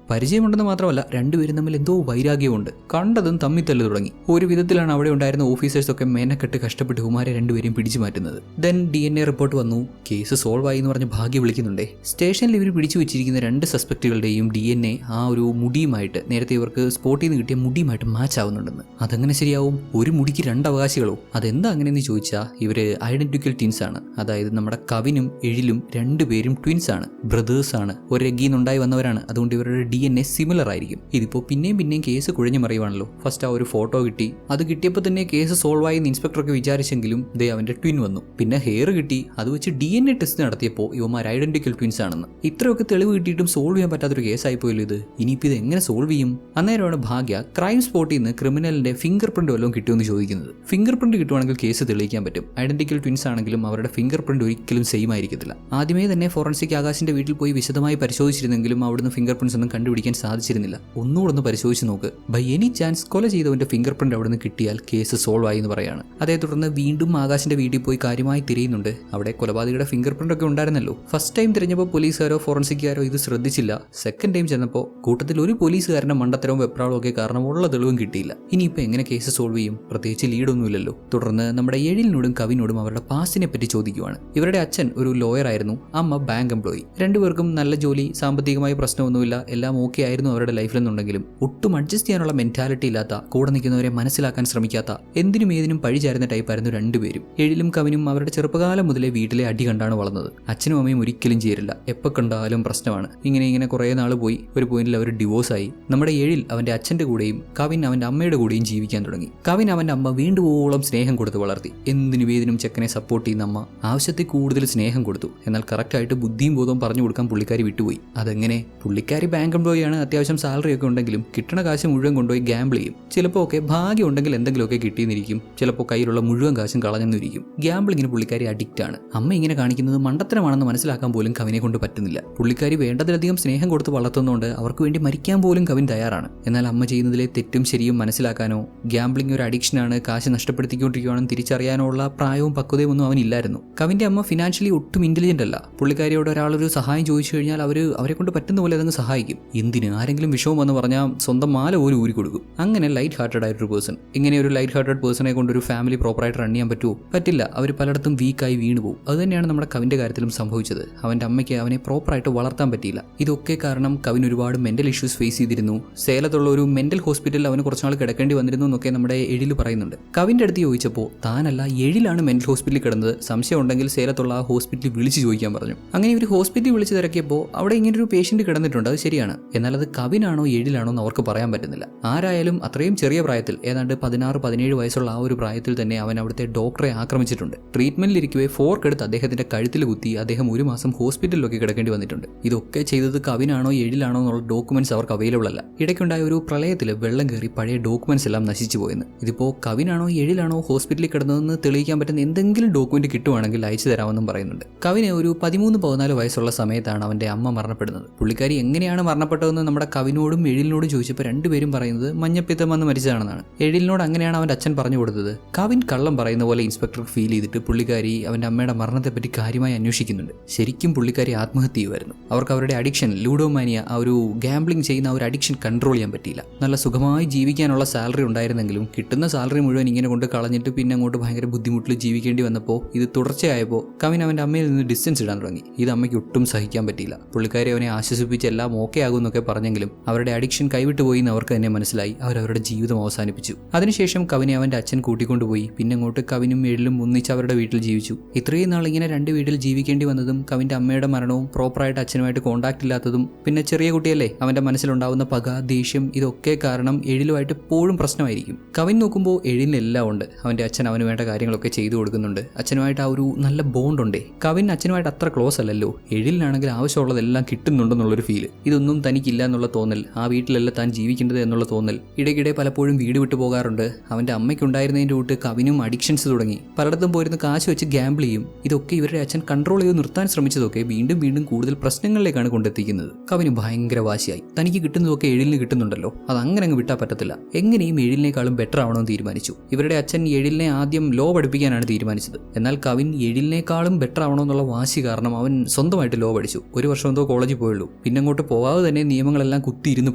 പരിചയമുണ്ടെന്ന് മാത്രമല്ല രണ്ടുപേരും തമ്മിൽ എന്തോ വൈരാഗ്യമുണ്ട്. കണ്ടതും തമ്മിത്തല്ല് തുടങ്ങി. ഒരു വിധത്തിലാണ് അവിടെ ഉണ്ടായിരുന്ന ഓഫീസേഴ്സ് ഒക്കെ മെനക്കെട്ട് കഷ്ടപ്പെട്ട് ഇവന്മാരെ രണ്ടുപേരും പിടിച്ചു മാറ്റുന്നത്. ദെൻ DNA റിപ്പോർട്ട് വന്നു. കേസ് സോൾവ് ആയി എന്ന് പറഞ്ഞ് ഭാഗ്യ വിളിക്കുന്നുണ്ടേ. സ്റ്റേഷനിൽ ഇവർ പിടിച്ചു വെച്ചിരിക്കുന്ന 2 സസ്പെക്റ്റുകളുടെയും DNA ആ ഒരു മുടിയുമായിട്ട്, നേരത്തെ ഇവർക്ക് സ്പോട്ടിൽ നിന്ന് കിട്ടിയ മുടിയുമായിട്ട് മാച്ച് ആവുന്നുണ്ടെന്ന്. അതെങ്ങനെ ശരിയാവും? ഒരു മുടിക്ക് 2 അവകാശികളോ? അതെന്താ അങ്ങനെയെന്ന് ചോദിച്ചാൽ ഇവര് ഐഡന്റിക്കൽ ട്വിൻസ് ആണ്. അതായത് നമ്മുടെ കവിനും എഴിലും രണ്ടുപേരും ട്വിൻസ് ആണ്, ബ്രദേഴ്സ് ആണ്, ഒരു എഗ്ഗിൽ നിന്നുണ്ടായി വന്നവരാണ്. അതുകൊണ്ട് ഇവരുടെ DNA സിമിലർ ആയിരിക്കും. ഇതിപ്പോ പിന്നെയും കേസ് കുഴഞ്ഞു മറിയുവാണല്ലോ. ഫസ്റ്റ് ആ ഒരു ഫോട്ടോ കിട്ടി. അത് കിട്ടിയപ്പോൾ തന്നെ കേസ് സോൾവ് ആയി എന്ന് ഇൻസ്പെക്ടറൊക്കെ വിചാരിച്ചെങ്കിലും ദേ അവന്റെ ട്വിൻ വന്നു. പിന്നെ ഹെയർ കിട്ടി. അത് വെച്ച് DNA ടെസ്റ്റ് നടത്തിയപ്പോൾ ഇവന്മാർ ഐഡന്റിക്കൽ ട്വിൻസ് ആണെന്ന്. ഇത്രയൊക്കെ തെളിവ് കിട്ടിയിട്ടും സോൾവ് ചെയ്യാൻ പറ്റാത്തൊരു കേസായിപ്പോയല്ലോ ഇത്. ഇനിയിപ്പോൾ ഇത് എങ്ങനെ സോൾവ് ചെയ്യും? അന്നേരമാണ് ഭാഗ്യ ക്രൈം സ്പോട്ടിൽ നിന്ന് ക്രിമിനലിന്റെ ഫിംഗർ പ്രിന്റ് വല്ലതും കിട്ടുമെന്ന് ചോദിക്കുന്നത്. ഫിംഗർ പ്രിന്റ് കിട്ടുവാണെങ്കിൽ കേസ് തെളിയിക്കാൻ പറ്റും. ഐഡന്റിക്കൽ ട്വിൻസ് ആണെങ്കിലും അവരുടെ ഫിംഗർ പ്രിന്റ് ഒരിക്കലും സെയിം ആയിരിക്കത്തില്ല. ആദ്യമേ തന്നെ ഫോറൻസിക് ആകാശിന്റെ വീട്ടിൽ പോയി വിശദമായി പരിശോധിച്ചിരുന്നെങ്കിലും അവിടുന്ന് ഫിംഗർ പ്രിന്റ്സ് ഒന്നും കണ്ടുപിടിക്കാൻ സാധിച്ചിരുന്നില്ല. ഒന്നുകൂടെ പരിശോധിച്ച് നോക്ക്. ബൈ എനി ചാൻസ് കൊല ചെയ്തവന്റെ ഫിംഗർ പ്രിന്റ് അവിടുന്ന് കിട്ടിയാൽ കേസ് സോൾവ് ആയി എന്ന് പറയാണ്. അതേ തുടർന്ന് വീണ്ടും ആകാശിന്റെ വീട്ടിൽ പോയി കാര്യമായി തിരയുന്നുണ്ട്. അവിടെ കൊലപാതകയുടെ ഫിംഗർ പ്രിന്റ് ഒക്കെ ഉണ്ടായിരുന്നല്ലോ. ഫസ്റ്റ് ടൈം തിരഞ്ഞപ്പോൾ പോലീസുകാരോ ഫോറൻസിക്കാരോ ഇത് ശ്രദ്ധിച്ചില്ല. സെക്കൻഡ് ടൈം ചെന്നപ്പോൾ കൂട്ടത്തിൽ ഒരു പോലീസുകാരന്റെ മണ്ടത്തരവും വെപ്രാളവും ഒക്കെ കാരണം ഉള്ള തെളിവും കിട്ടിയില്ല. ഇനിയിപ്പോൾ എങ്ങനെ കേസ് സോൾവ് ചെയ്യും? പ്രത്യേകിച്ച് ലീഡൊന്നുമില്ലല്ലോ. തുടർന്ന് നമ്മുടെ എഴിലിനോടും കവിനോടും അവരുടെ പാസ്റ്റിനെ പറ്റി ചോദിക്കുവാണ്. ഇവരുടെ അച്ഛൻ ഒരു ലോയർ ആയിരുന്നു, അമ്മ ബാങ്ക് എംപ്ലോയി. രണ്ടുപേർക്കും നല്ല ജോലി, സാമ്പത്തികമായ പ്രശ്നമൊന്നുമില്ല, എല്ലാം ഓക്കെ ആയിരുന്നു അവരുടെ ലൈഫിലെന്നുണ്ടെങ്കിലും ഒട്ടും അഡ്ജസ്റ്റ് ചെയ്യാനുള്ള മെന്റാലിറ്റി ഇല്ലാത്ത, കൂടെ നിൽക്കുന്നവരെ മനസ്സിലാക്കാൻ ശ്രമിക്കാത്ത, എന്തിനും ഏതിനും പഴിചാരുന്ന ടൈപ്പായിരുന്നു രണ്ടുപേരും. എഴിലും കവിനും അവരുടെ ചെറുപ്പകാലം മുതലേ വീട്ടിലെ അടി കണ്ടാണ് വളർന്നത്. അച്ഛനും അമ്മയും ഒരിക്കലും ചേരില്ല, എപ്പോൾ കണ്ടാലും പ്രശ്നമാണ്. ഇങ്ങനെ കുറേ നാൾ പോയി ഒരു പോയിന്റിൽ അവർ ഡിവോഴ്സ് ആയി. നമ്മുടെ എഴിൽ അവന്റെ അച്ഛന്റെ കൂടെയും കവിൻ അവന്റെ അമ്മയുടെ കൂടെയും ജീവിക്കാൻ തുടങ്ങി. കവിൻ അവന്റെ അമ്മ വീണ്ടുവോളം സ്നേഹം കൊടുത്ത് വളർത്തി. എന്തിനും ഏതിനും ചെക്കനെ സപ്പോർട്ട് ചെയ്യുന്ന അമ്മ ആവശ്യത്തിൽ കൂടുതൽ സ്നേഹം കൊടുത്തു. എന്നാൽ കറക്റ്റായിട്ട് ബുദ്ധിയും ബോധവും പറഞ്ഞു കൊടുക്കാൻ പുള്ളിക്കാരി വിട്ടുപോയി. അതെങ്ങനെ? പുള്ളിക്കാരി ബാങ്ക് എംപ്ലോയി ആണ്, അത്യാവശ്യം സാലറി ഒക്കെ ഉണ്ടെങ്കിലും കിട്ടണ കാശ് മുഴുവൻ കൊണ്ടുപോയി ഗാംബിൾ ചെയ്യും. ചിലപ്പോൾ ഒക്കെ ഭാഗ്യം ഉണ്ടെങ്കിൽ എന്തെങ്കിലുമൊക്കെ കിട്ടിയെന്നിരിക്കും, ചിലപ്പോൾ കയ്യിലുള്ള മുഴുവൻ കാശും കളഞ്ഞെന്നിരിക്കും. ഗാംബിളിങ്ങിന് പുള്ളിക്കാരി അഡിക്റ്റ് ആണ്. അമ്മ ഇങ്ങനെ കാണിക്കുന്നത് മണ്ടത്തരമാണെന്ന് മനസ്സിലാക്കാൻ പോലും കവിനെ കൊണ്ട് പറ്റുന്നില്ല. പുള്ളിക്കാരി വേണ്ടതിലധികം സ്നേഹം കൊടുത്ത് വളർത്തുന്നതുകൊണ്ട് അവർക്ക് വേണ്ടി മരിക്കാൻ പോലും കവിൻ തയ്യാറാണ്. എന്നാൽ അമ്മ ചെയ്യുന്നതിലെ തെറ്റും ശരിയും മനസ്സിലാക്കാനോ ഗാംബ്ലിംഗ് ഒരു അഡിക്ഷനാണ്, കാശ് നഷ്ടപ്പെടുത്തിക്കൊണ്ടിരിക്കുകയാണെന്ന് തിരിച്ചറിയാനോ ഉള്ള പ്രായവും പക്വതയും ഒന്നും അവനില്ലായിരുന്നു. കവിന്റെ അമ്മ ഫിനാൻഷ്യലി ഒട്ടും ഇന്റലിജന്റ് അല്ല. പുള്ളിക്കാരിയോട് ഒരാളൊരു സഹായം ചോദിച്ചു കഴിഞ്ഞാൽ അവരെ കൊണ്ട് പറ്റുന്ന പോലെ അതങ്ങ് സഹായിക്കും. എന്തിന്? ആരെങ്കിലും വിഷമം എന്ന് പറഞ്ഞാൽ സ്വന്തം മാല പോലും ഊരി കൊടുക്കും. അങ്ങനെ ലൈറ്റ് ഹാർട്ടഡ് ആയിട്ടൊരു പേഴ്സൺ. ഇങ്ങനെ ഒരു ലൈറ്റ് ഹാർട്ടഡ് പേഴ്സണെ കൊണ്ട് ഒരു ഫാമിലി പ്രോപ്പറായിട്ട് റൺ ചെയ്യാൻ പറ്റുമോ? പറ്റില്ല. അവർ പലയിടത്തും വീക്കായി വീണു പോകും. അതുതന്നെയാണ് നമ്മുടെ കവിന്റെ കാര്യത്തിലും സംഭവിച്ചത്. അവന്റെ അമ്മയ്ക്ക് അവനെ പ്രോപ്പറായിട്ട് വളർത്താൻ പറ്റിയില്ല. ഇതൊക്കെ കാരണം കവിൻ ഒരുപാട് മെന്റൽ ഇഷ്യൂസ് ഫേസ് ചെയ്തിരുന്നു. സേലത്തുള്ള ഒരു മെന്റൽ ഹോസ്പിറ്റലിൽ അവന് കുറച്ചുനാൾ കിടക്കേണ്ടി വന്നിരുന്നു എന്നൊക്കെ നമ്മുടെ എഴിൽ പറയുന്നുണ്ട്. കവിന്റെ അടുത്ത് ചോദിച്ചപ്പോൾ താനല്ല എഴിലാണ് എഴിലാണ് മെന്റൽ ഹോസ്പിറ്റലിൽ കിടന്നത്, സംശയം ഉണ്ടെങ്കിൽ സേലത്തുള്ള ആ ഹോസ്പിറ്റലിൽ വിളിച്ച് ചോദിക്കാൻ പറഞ്ഞു. അങ്ങനെ ഇവർ ഹോസ്പിറ്റലിൽ വിളിച്ച് തിരക്കിയപ്പോൾ അവിടെ ഇങ്ങനൊരു പേഷ്യന്റ് കിടന്നിട്ടുണ്ട്, അത് ശരിയാണ്. എന്നാൽ അത് കവിനാണോ എഴിലാണോ എന്ന് അവർക്ക് പറയാൻ പറ്റുന്നില്ല. ആരായാലും അത്രയും ചെറിയ പ്രായത്തിൽ, ഏതാണ്ട് 16-17 വയസ്സുള്ള ആ ഒരു പ്രായത്തിൽ തന്നെ അവൻ അവിടുത്തെ ഡോക്ടറെ ആക്രമിച്ചിട്ടുണ്ട്. ട്രീറ്റ്മെന്റിലിരിക്കവേ ഫോർക്ക് എടുത്ത് അദ്ദേഹത്തിന്റെ കഴുത്തിൽ കുത്തി അദ്ദേഹം 1 മാസം ഹോസ്പിറ്റലിലൊക്കെ കിടക്കേണ്ടി വന്നിട്ടുണ്ട്. ഇതൊക്കെ ചെയ്തത് കവിനാണോ എഴിലാണോ എന്നുള്ള ഡോക്യുമെന്റ്സ് അവർക്ക് അവൈലബിൾ അല്ല. ഇടയ്ക്കുണ്ടായ ഒരു പ്രളയത്തിൽ വെള്ളം കയറി പഴയ ഡോക്യുമെന്റ്സ് എല്ലാം നശിച്ചു പോയെന്ന്. ഇതിപ്പോ കവിനാണോ എഴിലാണോ ഹോസ്പിറ്റലിൽ കിടന്നതെന്ന് തെളിയിക്കാൻ പറ്റുന്ന എന്തെങ്കിലും ഡോക്യുമെന്റ് കിട്ടുവാണെങ്കിൽ അയച്ചു തരാമെന്നും പറയുന്നുണ്ട്. കവിന് ഒരു 13-14 വയസ്സുള്ള സമയത്താണ് അവന്റെ അമ്മ മരണപ്പെടുന്നത്. പുള്ളിക്കാരി എങ്ങനെയാണ് മരണപ്പെട്ടതെന്ന് നമ്മുടെ കവിനോടും എഴിലിനോടും ചോദിച്ചപ്പോൾ രണ്ടുപേരും പറയുന്നത് മഞ്ഞപ്പിത്തം വന്ന് മരിച്ചതാണെന്നാണ്. എഴിലിനോട് അങ്ങനെയാണ് അവന്റെ അച്ഛൻ പറഞ്ഞു കൊടുത്തത്. കവിൻ കള്ളം പറയുന്ന പോലെ ഇൻസ്പെക്ടർക്ക് ഫീൽ ചെയ്തിട്ട് പുള്ളിക്കാരി അവന്റെ അമ്മയുടെ മരണത്തെപ്പറ്റി കാര്യമായി അന്വേഷിക്കുന്നുണ്ട്. ശരിക്കും പുള്ളിക്കാരി ആത്മഹത്യ ചെയ്യുമായിരുന്നു. അവർക്ക് അവരുടെ അഡിക്ഷൻ, ലൂഡോമാനിയ, ആ ഒരു ഗാംബ്ലിംഗ് ചെയ്യുന്ന ആ ഒരു അഡിക്ഷൻ കൺട്രോൾ ചെയ്യാൻ പറ്റിയില്ല. നല്ല സുഖമായി ജീവിക്കാനുള്ള സാലറി ഉണ്ടായിരുന്നെങ്കിലും കിട്ടുന്ന സാലറി മുഴുവൻ ഇങ്ങനെ കൊണ്ട് കളഞ്ഞിട്ട് പിന്നെ അങ്ങോട്ട് ഭയങ്കര ബുദ്ധിമുട്ടിൽ ജീവിക്കേണ്ടി വന്നപ്പോൾ ഇത് തുടർച്ചയായപ്പോൾ കവിൻ അവന്റെ അമ്മയിൽ നിന്ന് ഡിസ്റ്റൻസ് ഇടാൻ തുടങ്ങി. ഇത് അമ്മയ്ക്ക് ഒട്ടും സഹിക്കാൻ പറ്റിയില്ല. പുള്ളിക്കാരി അവനെ ആശ്വസിപ്പിച്ച് എല്ലാം ഓക്കെ ആകും എന്നൊക്കെ പറഞ്ഞെങ്കിലും അവരുടെ അഡിക്ഷൻ കൈവിട്ടു പോയി എന്ന് അവർക്ക് തന്നെ മനസ്സിലായി. അവരവരുടെ ജീവിതം അവസാനിപ്പിച്ചു. അതിനുശേഷം കവിനെ അവന്റെ അച്ഛൻ കൂട്ടിക്കൊണ്ടുപോയി. പിന്നെ അങ്ങോട്ട് കവിനും എഴിലും ഒന്നിച്ച് അവരുടെ വീട്ടിൽ ജീവിച്ചു. ഇത്രയും നാൾ ഇങ്ങനെ 2 വീട്ടിൽ ജീവിക്കേണ്ടി വന്നതും കവിന്റെ അമ്മയുടെ മരണവും പ്രോപ്പറായിട്ട് അച്ഛനുമായിട്ട് കോൺടാക്ട് ഇല്ലാത്തതും പിന്നെ ചെറിയ കുട്ടിയല്ലേ അവന്റെ മനസ്സിലുണ്ടാവുന്ന പക, ദേഷ്യം, ഇതൊക്കെ കാരണം എഴിലുമായിട്ട് എപ്പോഴും പ്രശ്നമായിരിക്കും. കവിൻ നോക്കുമ്പോൾ എഴിലിനെല്ലാം ഉണ്ട്. അവന്റെ അച്ഛൻ അവന് വേണ്ട കാര്യങ്ങളൊക്കെ ചെയ്തു കൊടുക്കുന്നുണ്ട്. അച്ഛനുമായിട്ട് ആ ഒരു നല്ല ബോണ്ട് ഉണ്ടേ. കവിൻ അച്ഛനുമായിട്ട് അത്ര ക്ലോസ് അല്ലല്ലോ. എഴിലിനാണെങ്കിൽ ആവശ്യമുള്ളതെല്ലാം കിട്ടുന്നുണ്ടെന്നുള്ളൊരു ഫീല്. ഇതൊന്നും തനിക്കില്ല എന്നുള്ള തോന്നൽ, ആ വീട്ടിലല്ല താൻ ജീവിക്കേണ്ടത് എന്നുള്ള തോന്നൽ. ഇടയ്ക്കിടെ പലപ്പോഴും വീട് വിട്ടു പോകാറുണ്ട്. അവന്റെ അമ്മയ്ക്കുണ്ടായിരുന്നതിന്റെ കൂട്ട് കവിനും അഡിക്ഷൻസ് തുടങ്ങി. പലയിടത്തും പോയിരുന്ന് കാശ് വെച്ച് ഗാംബിൾ ചെയ്യും. ഇതൊക്കെ ഇവരുടെ അച്ഛൻ കൺട്രോൾ ചെയ്ത് നിർത്താൻ ശ്രമിച്ചതൊക്കെ വീണ്ടും വീണ്ടും കൂടുതൽ പ്രശ്നങ്ങളിലേക്കാണ് കൊണ്ടെത്തിക്കുന്നത്. കവിന് ഭയങ്കര വാശിയായി. തനിക്ക് കിട്ടുന്നതൊക്കെ എഴിലിന് കിട്ടുന്നുണ്ടല്ലോ, അത് അങ്ങനെ അങ്ങ് വിട്ടാൽ പറ്റത്തില്ല. എങ്ങനെയും എഴിലിനേക്കാളും ബെറ്റർ ആവണമെന്ന് തീരുമാനിച്ചു. ഇവരുടെ അച്ഛൻ എഴിലിനെ ആദ്യം ലോ പഠിപ്പിക്കാനാണ് തീരുമാനിച്ചത്. എന്നാൽ കവിൻ എഴിലിനേക്കാളും ബെറ്റർ ആവണമെന്നുള്ള വാശി കാരണം അവൻ സ്വന്തമായിട്ട് ലോ പഠിച്ചു. 1 വർഷം എന്തോ കോളേജിൽ പോയുള്ളൂ. പിന്നെ അങ്ങോട്ട് പോകാതെ തന്നെ നിയമങ്ങളെല്ലാം കുത്തിയിരുന്ന്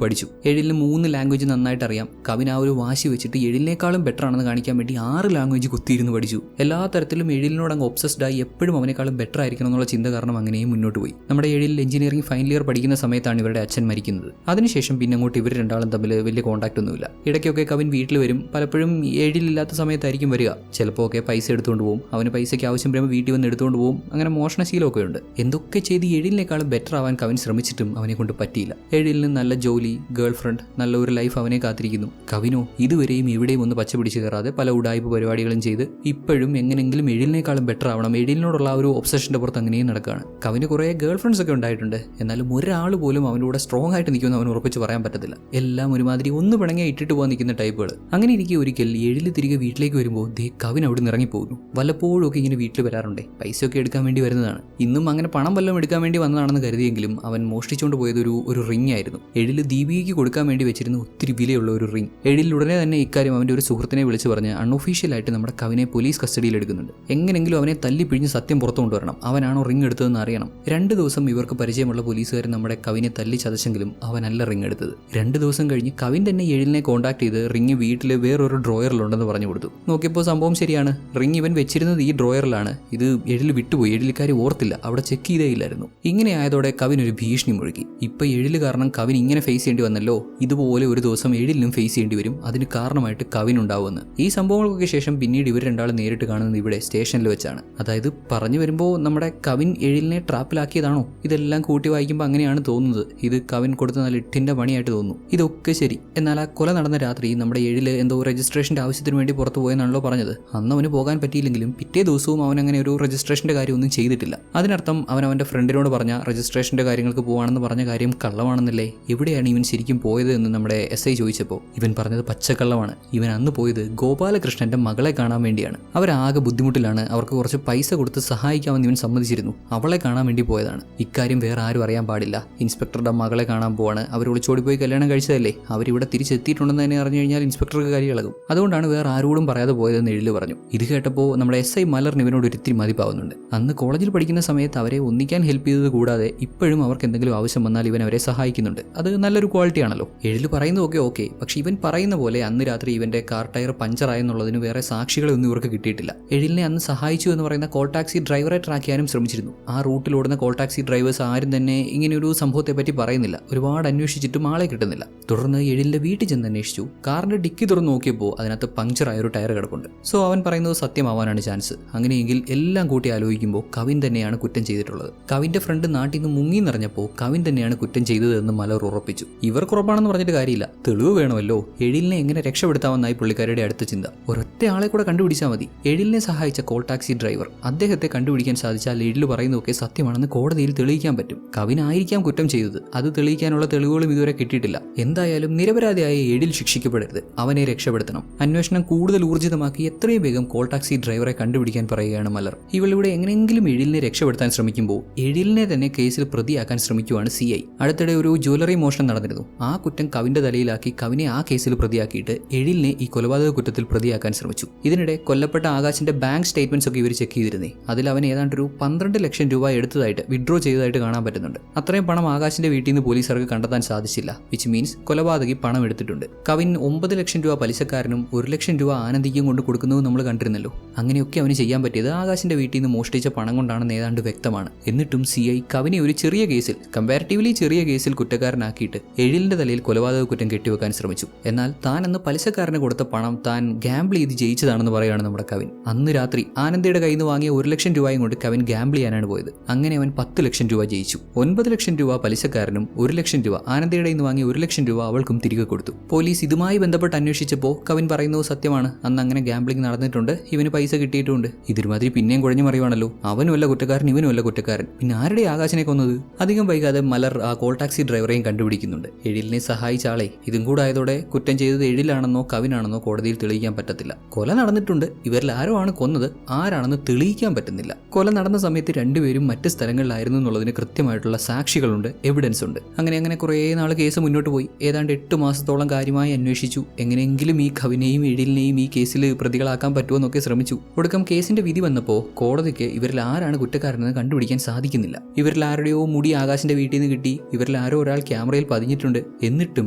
പഠിച്ചു. എഴിലിന് 3 ലാംഗ്വേജ് നന്നായിട്ട് അറിയാം. കവിൻ ആ ഒരു വാശി വെച്ചിട്ട് എഴിലിനേക്കാളും ബെറ്റർ ആണെന്ന് കാണിക്കാൻ വേണ്ടി 6 ലാംഗ്വേജ് കുത്തിയിരുന്ന് പഠിച്ചു. എല്ലാ തരത്തിലും എഴിലിനോട് അങ്ങ് ഒബ്സസ്ഡ് ആയി എപ്പോഴും അവനേക്കാളും ബെറ്റർ ആയിരിക്കണം എന്നുള്ള ചിന്ത കാരണം അങ്ങനെയും മുന്നോട്ട് പോയി. നമ്മുടെ എഴിൽ എഞ്ചിനീയറിംഗ് ഫൈനൽ ഇയർ പഠിക്കുന്ന സമയത്താണ് ഇവരുടെ അച്ഛൻ മരിക്കുന്നത്. അതിനുശേഷം പിന്നെ അങ്ങോട്ട് ഇവർ രണ്ടാളും തമ്മിൽ വലിയ കോൺടാക്ട് ഒന്നുമില്ല. ഇടയ്ക്കൊക്കെ കവിൻ വീട്ടിൽ വരും. പലപ്പോഴും എഴിലില്ലാത്ത സമയത്തായിരിക്കും വരിക. ചിലപ്പോൾ ഒക്കെ പൈസ എടുത്തുകൊണ്ട് പോകും. അവന് പൈസയ്ക്ക് ആവശ്യം വരുമ്പോൾ വീട്ടിൽ വന്ന് എടുത്തുകൊണ്ട് പോകും. അങ്ങനെ മോഷണശീലമൊക്കെ ഉണ്ട്. എന്തൊക്കെ ചെയ്ത് എഴിലിനേക്കാളും ബെറ്റർ ആവാൻ കവിൻ ശ്രമിച്ചിട്ടും അവനെ കൊണ്ട് പറ്റിയില്ല. എഴിലിന് നല്ല ജോലി, ഗേൾ ഫ്രണ്ട്, നല്ല ഒരു ലൈഫ് അവനെ കാത്തിരിക്കുന്നു. കവിനോ ഇതുവരെയും എവിടെയും ഒന്ന് പച്ച പിടിച്ച് കയറാതെ പല ഉടായ്പ പരിപാടികളും ചെയ്ത് ഇപ്പോഴും എങ്ങനെങ്കിലും എഴിലിനേക്കാളും ബെറ്റർ ആവണം, എഴിലിനോടുള്ള ആ ഒരു ഒബ്സഷന്റെ പുറത്ത് അങ്ങനെയും നടക്കുകയാണ്. കവിന് കുറേ ഗേൾ ഫ്രണ്ട്സ് ഒക്കെ ഉണ്ടായിട്ടുണ്ട്. എന്നാലും ഒരാൾ പോലും അവനോട് സ്ട്രോങ് ആയിട്ട് നിൽക്കുമെന്ന് അവൻ ഉറപ്പിച്ച് പറയാൻ പറ്റത്തില്ല. എല്ലാം ഒരുമാതിരി ഒന്ന് പിണങ്ങിയാൽ ഇട്ടിട്ട് പോകാൻ നിൽക്കുന്ന ടൈപ്പുകൾ. അങ്ങനെ ഇരിക്കെ ഒരിക്കൽ എഴിൽ തിരികെ വീട്ടിലേക്ക് വരുമ്പോൾ കവിൻ അവിടെ നിന്ന് ഇറങ്ങിപ്പോകുന്നു. വല്ലപ്പോഴും ഒക്കെ ഇങ്ങനെ വീട്ടിൽ വരാറുണ്ടേ, പൈസയൊക്കെ എടുക്കാൻ വേണ്ടി വരുന്നതാണ്. ഇന്നും അങ്ങനെ പണം വല്ലതും എടുക്കാൻ വേണ്ടി വന്നതാണെന്ന് കരുതിയെങ്കിലും അവൻ മോഷ്ടിച്ചുകൊണ്ട് പോയത് ഒരു റിംഗ് ആയിരുന്നു. എഴിൽ ദീപികയ്ക്ക് കൊടുക്കാൻ വേണ്ടി വെച്ചിരുന്ന ഒത്തിരി വിലയുള്ള ഒരു റിംഗ്. എഴിൽ ഉടനെ തന്നെ ഇക്കാര്യം അവന്റെ ഒരു സുഹൃത്തിനെ വിളിച്ച് പറഞ്ഞ് അൺഒഫീഷ്യലായിട്ട് നമ്മുടെ കവിനെ പോലീസ് കസ്റ്റഡിയിൽ എടുക്കുന്നുണ്ട്. എങ്ങനെങ്കിലും അവനെ തല്ലിപ്പിഴിഞ്ഞ് സത്യം പുറത്തു കൊണ്ടുവരണം. അവനാണോ റിംഗ് എടുത്തതെന്ന് അറിയണം. 2 ദിവസം ഇവർക്ക് പരിചയമുള്ള പോലീസുകാരൻ നമ്മുടെ കവിനെ തല്ലി ചതച്ചെങ്കിലും അവനല്ല റിംഗ് എടുത്തത്. 2 ദിവസം കഴിഞ്ഞ് കവിൻ തന്നെ എഴിലിനെ കോൺടാക്ട് ചെയ്ത് റിംഗ് വീട്ടിൽ വേറൊരു ഡ്രോയറിലുണ്ടെന്ന് പറഞ്ഞു കൊടുത്തു. നോക്കിയപ്പോൾ സംഭവം ശരിയാണ്. റിംഗ് ഇവൻ വെച്ചിരുന്നത് ഈ ഡ്രോയറിലാണ്. ഇത് എഴിൽ വിട്ടുപോയി. എഴിലിക്കാരി ഓർത്തില്ല, അവിടെ ചെക്ക് ചെയ്തേയില്ലായിരുന്നു. ഇങ്ങനെ ആയതോടെ കവിൻ ഒരു ഭീഷണി മുഴുകി. ഇപ്പൊ എഴില് കാരണം കവിൻ ഇങ്ങനെ ഫേസ് ചെയ്യേണ്ടി വന്നല്ലോ, ഇതുപോലെ ഒരു ദിവസം എഴിലിനും ഫേസ് ചെയ്യേണ്ടി വരും. അതിന് കാരണമായിട്ട് കവിൻ ഉണ്ടാവുമെന്ന്. ഈ സംഭവങ്ങൾക്കൊക്കെ ശേഷം പിന്നീട് ഇവർ രണ്ടാളും നേരിട്ട് കാണുന്നത് ഇവിടെ സ്റ്റേഷനിൽ വെച്ചാണ്. അതായത് പറഞ്ഞു വരുമ്പോൾ നമ്മുടെ കവിൻ എഴിലിനെ ട്രാപ്പിലാക്കിയതാണോ? ഇതെല്ലാം കൂട്ടി വായിക്കുമ്പോൾ അങ്ങനെയാണ് തോന്നുന്നത്. ഇത് കവിൻ കൊടുത്ത നല്ല ഇട്ടിന്റെ പണിയായിട്ട് തോന്നുന്നു. ഇതൊക്കെ ശരി. എന്നാൽ ആ കൊല നടന്ന രാത്രി നമ്മുടെ എഴില് എന്തോ രജിസ്ട്രേഷന്റെ ആവശ്യത്തിന് വേണ്ടി പുറത്തു പോയെന്നാണല്ലോ പറഞ്ഞത്. അന്ന് അവന് പോകാൻ പറ്റിയില്ലെങ്കിലും പിറ്റേ ദിവസവും അവൻ അങ്ങനെ ഒരു രജിസ്ട്രേഷന്റെ കാര്യമൊന്നും ചെയ്തിട്ടില്ല. അതിനർത്ഥം അവൻ അവന്റെ ഫ്രണ്ടിനോട് പറഞ്ഞ രജിസ്ട്രേഷന്റെ കാര്യങ്ങൾക്ക് പോവാണെന്ന് പറഞ്ഞ കാര്യം കള്ളമാണെന്നല്ലേ? എവിടെയാണ് ഇവൻ ശരിക്കും പോയത് എന്ന് നമ്മുടെ SI ചോദിച്ചപ്പോൾ ഇവൻ പറഞ്ഞത് പച്ചക്കള്ളമാണ്. ഇവൻ അന്ന് പോയത് ഗോപാലകൃഷ്ണന്റെ മകളെ കാണാൻ വേണ്ടിയാണ്. അവരാകെ ബുദ്ധിമുട്ടിലാണ്. അവർക്ക് കുറച്ച് പൈസ കൊടുത്ത് സഹായിക്കാമെന്ന് ഇവൻ സമ്മതിച്ചിരുന്നു. അവളെ കാണാൻ വേണ്ടി പോയതാണ്. ഇക്കാര്യം വേറെ ആരും അറിയാൻ പാടില്ല. ഇൻസ്പെക്ടറുടെ മകളെ കാണാൻ പോവാണ്. അവർ ഒളിച്ചോടി പോയി കല്യാണം കഴിച്ചതല്ലേ? അവരിവിടെ തിരിച്ചെത്തിയിട്ടുണ്ടെന്ന് തന്നെ അറിഞ്ഞു കഴിഞ്ഞാൽ ഇൻസ്പെക്ടർക്ക് കാര്യം ഇളകും. അതുകൊണ്ടാണ് വേറെ ആരോടും പറയാതെ പോയതെന്ന് എഴില് പറഞ്ഞു. ഇത് കേട്ടപ്പോൾ നമ്മുടെ SI മലറിന് ഇവനോട് ഒരിത്തിരി മതിപ്പാവുന്നുണ്ട്. അന്ന് കോളേജിൽ പഠിക്കുന്ന സമയത്ത് അവരെ ഒന്നിക്കാൻ ഹെൽപ്പ് ചെയ്തത് കൂടാതെ ഇപ്പോഴും അവർക്ക് എന്തെങ്കിലും ആവശ്യം വന്നാൽ ഇവൻ അവരെ സഹായിക്കുന്നുണ്ട്. അത് നല്ലൊരു ക്വാളിറ്റി ആണല്ലോ. എഴില് പറയുന്നതൊക്കെ ഓക്കെ. പക്ഷെ ഇവൻ പറയുന്ന പോലെ അന്ന് രാത്രി ഇവന്റെ കാർ ടയർ പഞ്ചറായെന്നുള്ളതിന് വേറെ സാക്ഷികളൊന്നും ഇവർക്ക് കിട്ടിയിട്ടില്ല. എഴിലിനെ അന്ന് സഹായിച്ചു എന്ന് പറയുന്ന കോൾ ടാക്സി ഡ്രൈവറെ ട്രാക്ക് ചെയ്യാനും ശ്രമിച്ചിരുന്നു. ആ റൂട്ടിലോടുന്ന കോൾ ടാക്സി ഡ്രൈവേഴ്സ് ആരും തന്നെ ഇങ്ങനെയൊരു സംഭവത്തെ പറ്റി പറയുന്നില്ല. ഒരുപാട് അന്വേഷിച്ചിട്ടും ആളെ കിട്ടുന്നില്ല. തുടർന്ന് എഴിലിന്റെ വീട്ടിൽ ചെന്ന് അന്വേഷിച്ചു. കാറിന്റെ ഡിക്കി തുറന്ന് നോക്കിയപ്പോൾ അതിനകത്ത് പഞ്ചറായ ഒരു ടയർ കിടപ്പുണ്ട്. സോ അവൻ പറയുന്നത് സത്യം സത്യമാവാനാണ് ചാൻസ്. അങ്ങനെയെങ്കിൽ എല്ലാം കൂട്ടി ആലോചിക്കുമ്പോൾ കവിൻ തന്നെയാണ് കുറ്റം ചെയ്തിട്ടുള്ളത്. കവിന്റെ ഫ്രണ്ട് നാട്ടിൽ നിന്ന് മുങ്ങി നിറഞ്ഞപ്പോൾ കവിൻ തന്നെയാണ് കുറ്റം ചെയ്തതെന്ന് മലർ ഉറപ്പിച്ചു. ഇവർക്ക് ഉറപ്പാണെന്ന് പറഞ്ഞിട്ട് കാര്യമില്ല, തെളിവ് വേണമല്ലോ. എഴിലിനെ എങ്ങനെ രക്ഷപ്പെടുത്താമെന്നായി പുള്ളിക്കാരുടെ അടുത്ത ചിന്ത. ഒരൊറ്റ ആളെ കൂടെ കണ്ടുപിടിച്ചാൽ മതി. എഴിലിനെ സഹായിച്ച കോൾ ടാക്സി ഡ്രൈവർ, അദ്ദേഹത്തെ കണ്ടുപിടിക്കാൻ സാധിച്ചാൽ എഴിൽ പറയുന്നതൊക്കെ സത്യമാണെന്ന് കോടതിയിൽ തെളിയിക്കാൻ പറ്റും. കവിനായിരിക്കാം കുറ്റം ചെയ്തത്, അത് തെളിയിക്കാനുള്ള തെളിവുകളും ഇതുവരെ കിട്ടിയിട്ടില്ല. എന്തായാലും നിരപരാധിയായ എഴിൽ ശിക്ഷിക്കപ്പെടരുത്, അവനെ രക്ഷപ്പെടുത്തണം. അന്വേഷണം കൂടുതൽ ഊർജിതമാക്കി എത്രയും വേഗം കോൾ ടാക്സി ഡ്രൈവറെ കണ്ടുപിടിക്കാൻ പറയുകയാണ് മലർ. ഇവളിവിടെ എങ്ങനെയെങ്കിലും എഴിലിനെ രക്ഷപ്പെടുത്താൻ ശ്രമിക്കുമ്പോൾ എഴിലിനെ തന്നെ കേസിൽ പ്രതിയാക്കാൻ ശ്രമിക്കുവാണ് CI. അടുത്തിടെ ഒരു ജ്വല്ലറി മോഷണം നടന്നിരുന്നു. ആ കുറ്റം കവിന്റെ തലയിലാക്കി കവിനെ ആ കേസിൽ പ്രതിയാക്കിയിട്ട് എഴിലിനെ ഈ കൊലപാതക കുറ്റത്തിൽ പ്രതിയാക്കാൻ ശ്രമിച്ചു. ഇതിനിടെ കൊല്ലപ്പെട്ട ആകാശിന്റെ ബാങ്ക് സ്റ്റേറ്റ്മെന്റ്സ് ഒക്കെ ഇവർ ചെക്ക് ചെയ്തിരുന്നേ. അതിൽ അവൻ ഏതാണ്ട് ഒരു 12 ലക്ഷം രൂപ എടുത്തതായിട്ട് വിഡ്രോ ചെയ്തതായിട്ട് കാണാൻ പറ്റുന്നുണ്ട്. അത്രയും പണം ആകാശിന്റെ വീട്ടിൽ നിന്ന് പോലീസുകാർക്ക് കണ്ടെത്താൻ സാധിച്ചില്ല. വിച്ച് മീൻസ് കൊലപാതകി പണം എടുത്തിട്ടുണ്ട്. കവിൻ 9 ലക്ഷം രൂപ പലിശക്കാരനും 1 ലക്ഷം രൂപ ആനന്ദിക്കും കൊണ്ട് കൊടുക്കുന്നത് നമ്മൾ കണ്ടിരുന്നല്ലോ. അങ്ങനെയൊക്കെ അവന് ചെയ്യാൻ പറ്റിയത് ആകാശിന്റെ വീട്ടിൽ നിന്ന് മോഷ്ടിച്ച പണം കൊണ്ടാണെന്ന് ഏതാണ്ട് വ്യക്തമാണ്. എന്നിട്ടും CI കവിനെ ഒരു ചെറിയ കേസിൽ, കമ്പാരിറ്റീവ്ലി ചെറിയ കേസിൽ കുറ്റക്കാരനാക്കിയിട്ട് എഴിലിന്റെ തലയിൽ കൊലപാതക കുറ്റം കെട്ടിവെക്കാൻ ശ്രമിച്ചു. എന്നാൽ താൻ അന്ന് പലിശക്കാരന് കൊടുത്ത പണം താൻ ഗാംബിൾ ചെയ്ത് ജയിച്ചതാണെന്ന് പറയുകയാണ് നമ്മുടെ കവിൻ. അന്ന് രാത്രി ആനന്ദിയുടെ കയ്യിൽ നിന്ന് വാങ്ങിയ 1 ലക്ഷം രൂപയും കൊണ്ട് കവിൻ ഗാംബിൾ ചെയ്യാനാണ് പോയത്. അങ്ങനെ അവൻ 10 ലക്ഷം രൂപ ജയിച്ചു. 9 ലക്ഷം രൂപ പലിശക്കാരനും 1 ലക്ഷം രൂപ ആനന്ദിയുടെ നിന്ന് വാങ്ങിയ 1 ലക്ഷം രൂപ അവൾക്കും തിരികെ കൊടുത്തു. പോലീസ് ഇതുമായി ബന്ധപ്പെട്ട് അന്വേഷിച്ചപ്പോൾ കവിൻ പറയുന്നത് സത്യമാണ്, അന്ന് അങ്ങനെ ഗാംബ്ലിംഗ് നടന്നിട്ടുണ്ട്, ഇവന് പൈസ കിട്ടിയിട്ടുണ്ട്. ഇതിരുമാതിരി പിന്നെയും കുഴഞ്ഞു മറിയുവാണല്ലോ. അവനുമല്ല കുറ്റക്കാരൻ, ഇവനുമല്ല കുറ്റക്കാരൻ, പിന്നെ ആരുടെ ആകാശിനെ കൊന്നത്? അധികം വൈകാതെ മലർ ആ കോൾ ടാക്സി ഡ്രൈവറെയും കണ്ടുപിടിക്കുന്നുണ്ട്. എഴിലിനെ സഹായിച്ച ആളെ. ഇതും കൂടെ ആയതോടെ കുറ്റം ചെയ്തത് എഴിലാണെന്നോ കവിനാണെന്നോ കോടതിയിൽ തെളിയിക്കാൻ പറ്റത്തില്ല. കൊല നടന്നിട്ടുണ്ട്, ഇവരിൽ ആരോ ആണ് കൊന്നത്, ആരാണെന്ന് തെളിയിക്കാൻ പറ്റുന്നില്ല. കൊല നടന്ന സമയത്ത് രണ്ടുപേരും മറ്റ് സ്ഥലങ്ങളിലായിരുന്നു എന്നുള്ളതിന് കൃത്യമായിട്ടുള്ള സാക്ഷികളുണ്ട്, എവിഡൻസ് ഉണ്ട്. അങ്ങനെ കുറേ നാൾ കേസ് മുന്നോട്ട് പോയി. ഏതാണ്ട് 8 മാസത്തോളം കാര്യമായി അന്വേഷിച്ചു. എങ്ങനെയെങ്കിലും ഈ കവിനെയും എഴിലിനെയും ഈ കേസിൽ പ്രതികളാക്കാൻ പറ്റുമോ എന്നൊക്കെ ശ്രമിച്ചു. ഒടുക്കം കേസിന്റെ വിധി വന്നപ്പോൾ കോടതിക്ക് ഇവരിൽ ആരാണ് കുറ്റക്കാരനെന്ന് കണ്ടുപിടിക്കാൻ സാധിക്കുന്നില്ല. ഇവരിൽ ആരുടെയോ മുടി ആകാശിന്റെ വീട്ടിൽ നിന്ന് കിട്ടി, ഇവരിൽ ആരോ ഒരാൾ ക്യാമറയിൽ പതിഞ്ഞിട്ടുണ്ട്. എന്നിട്ടും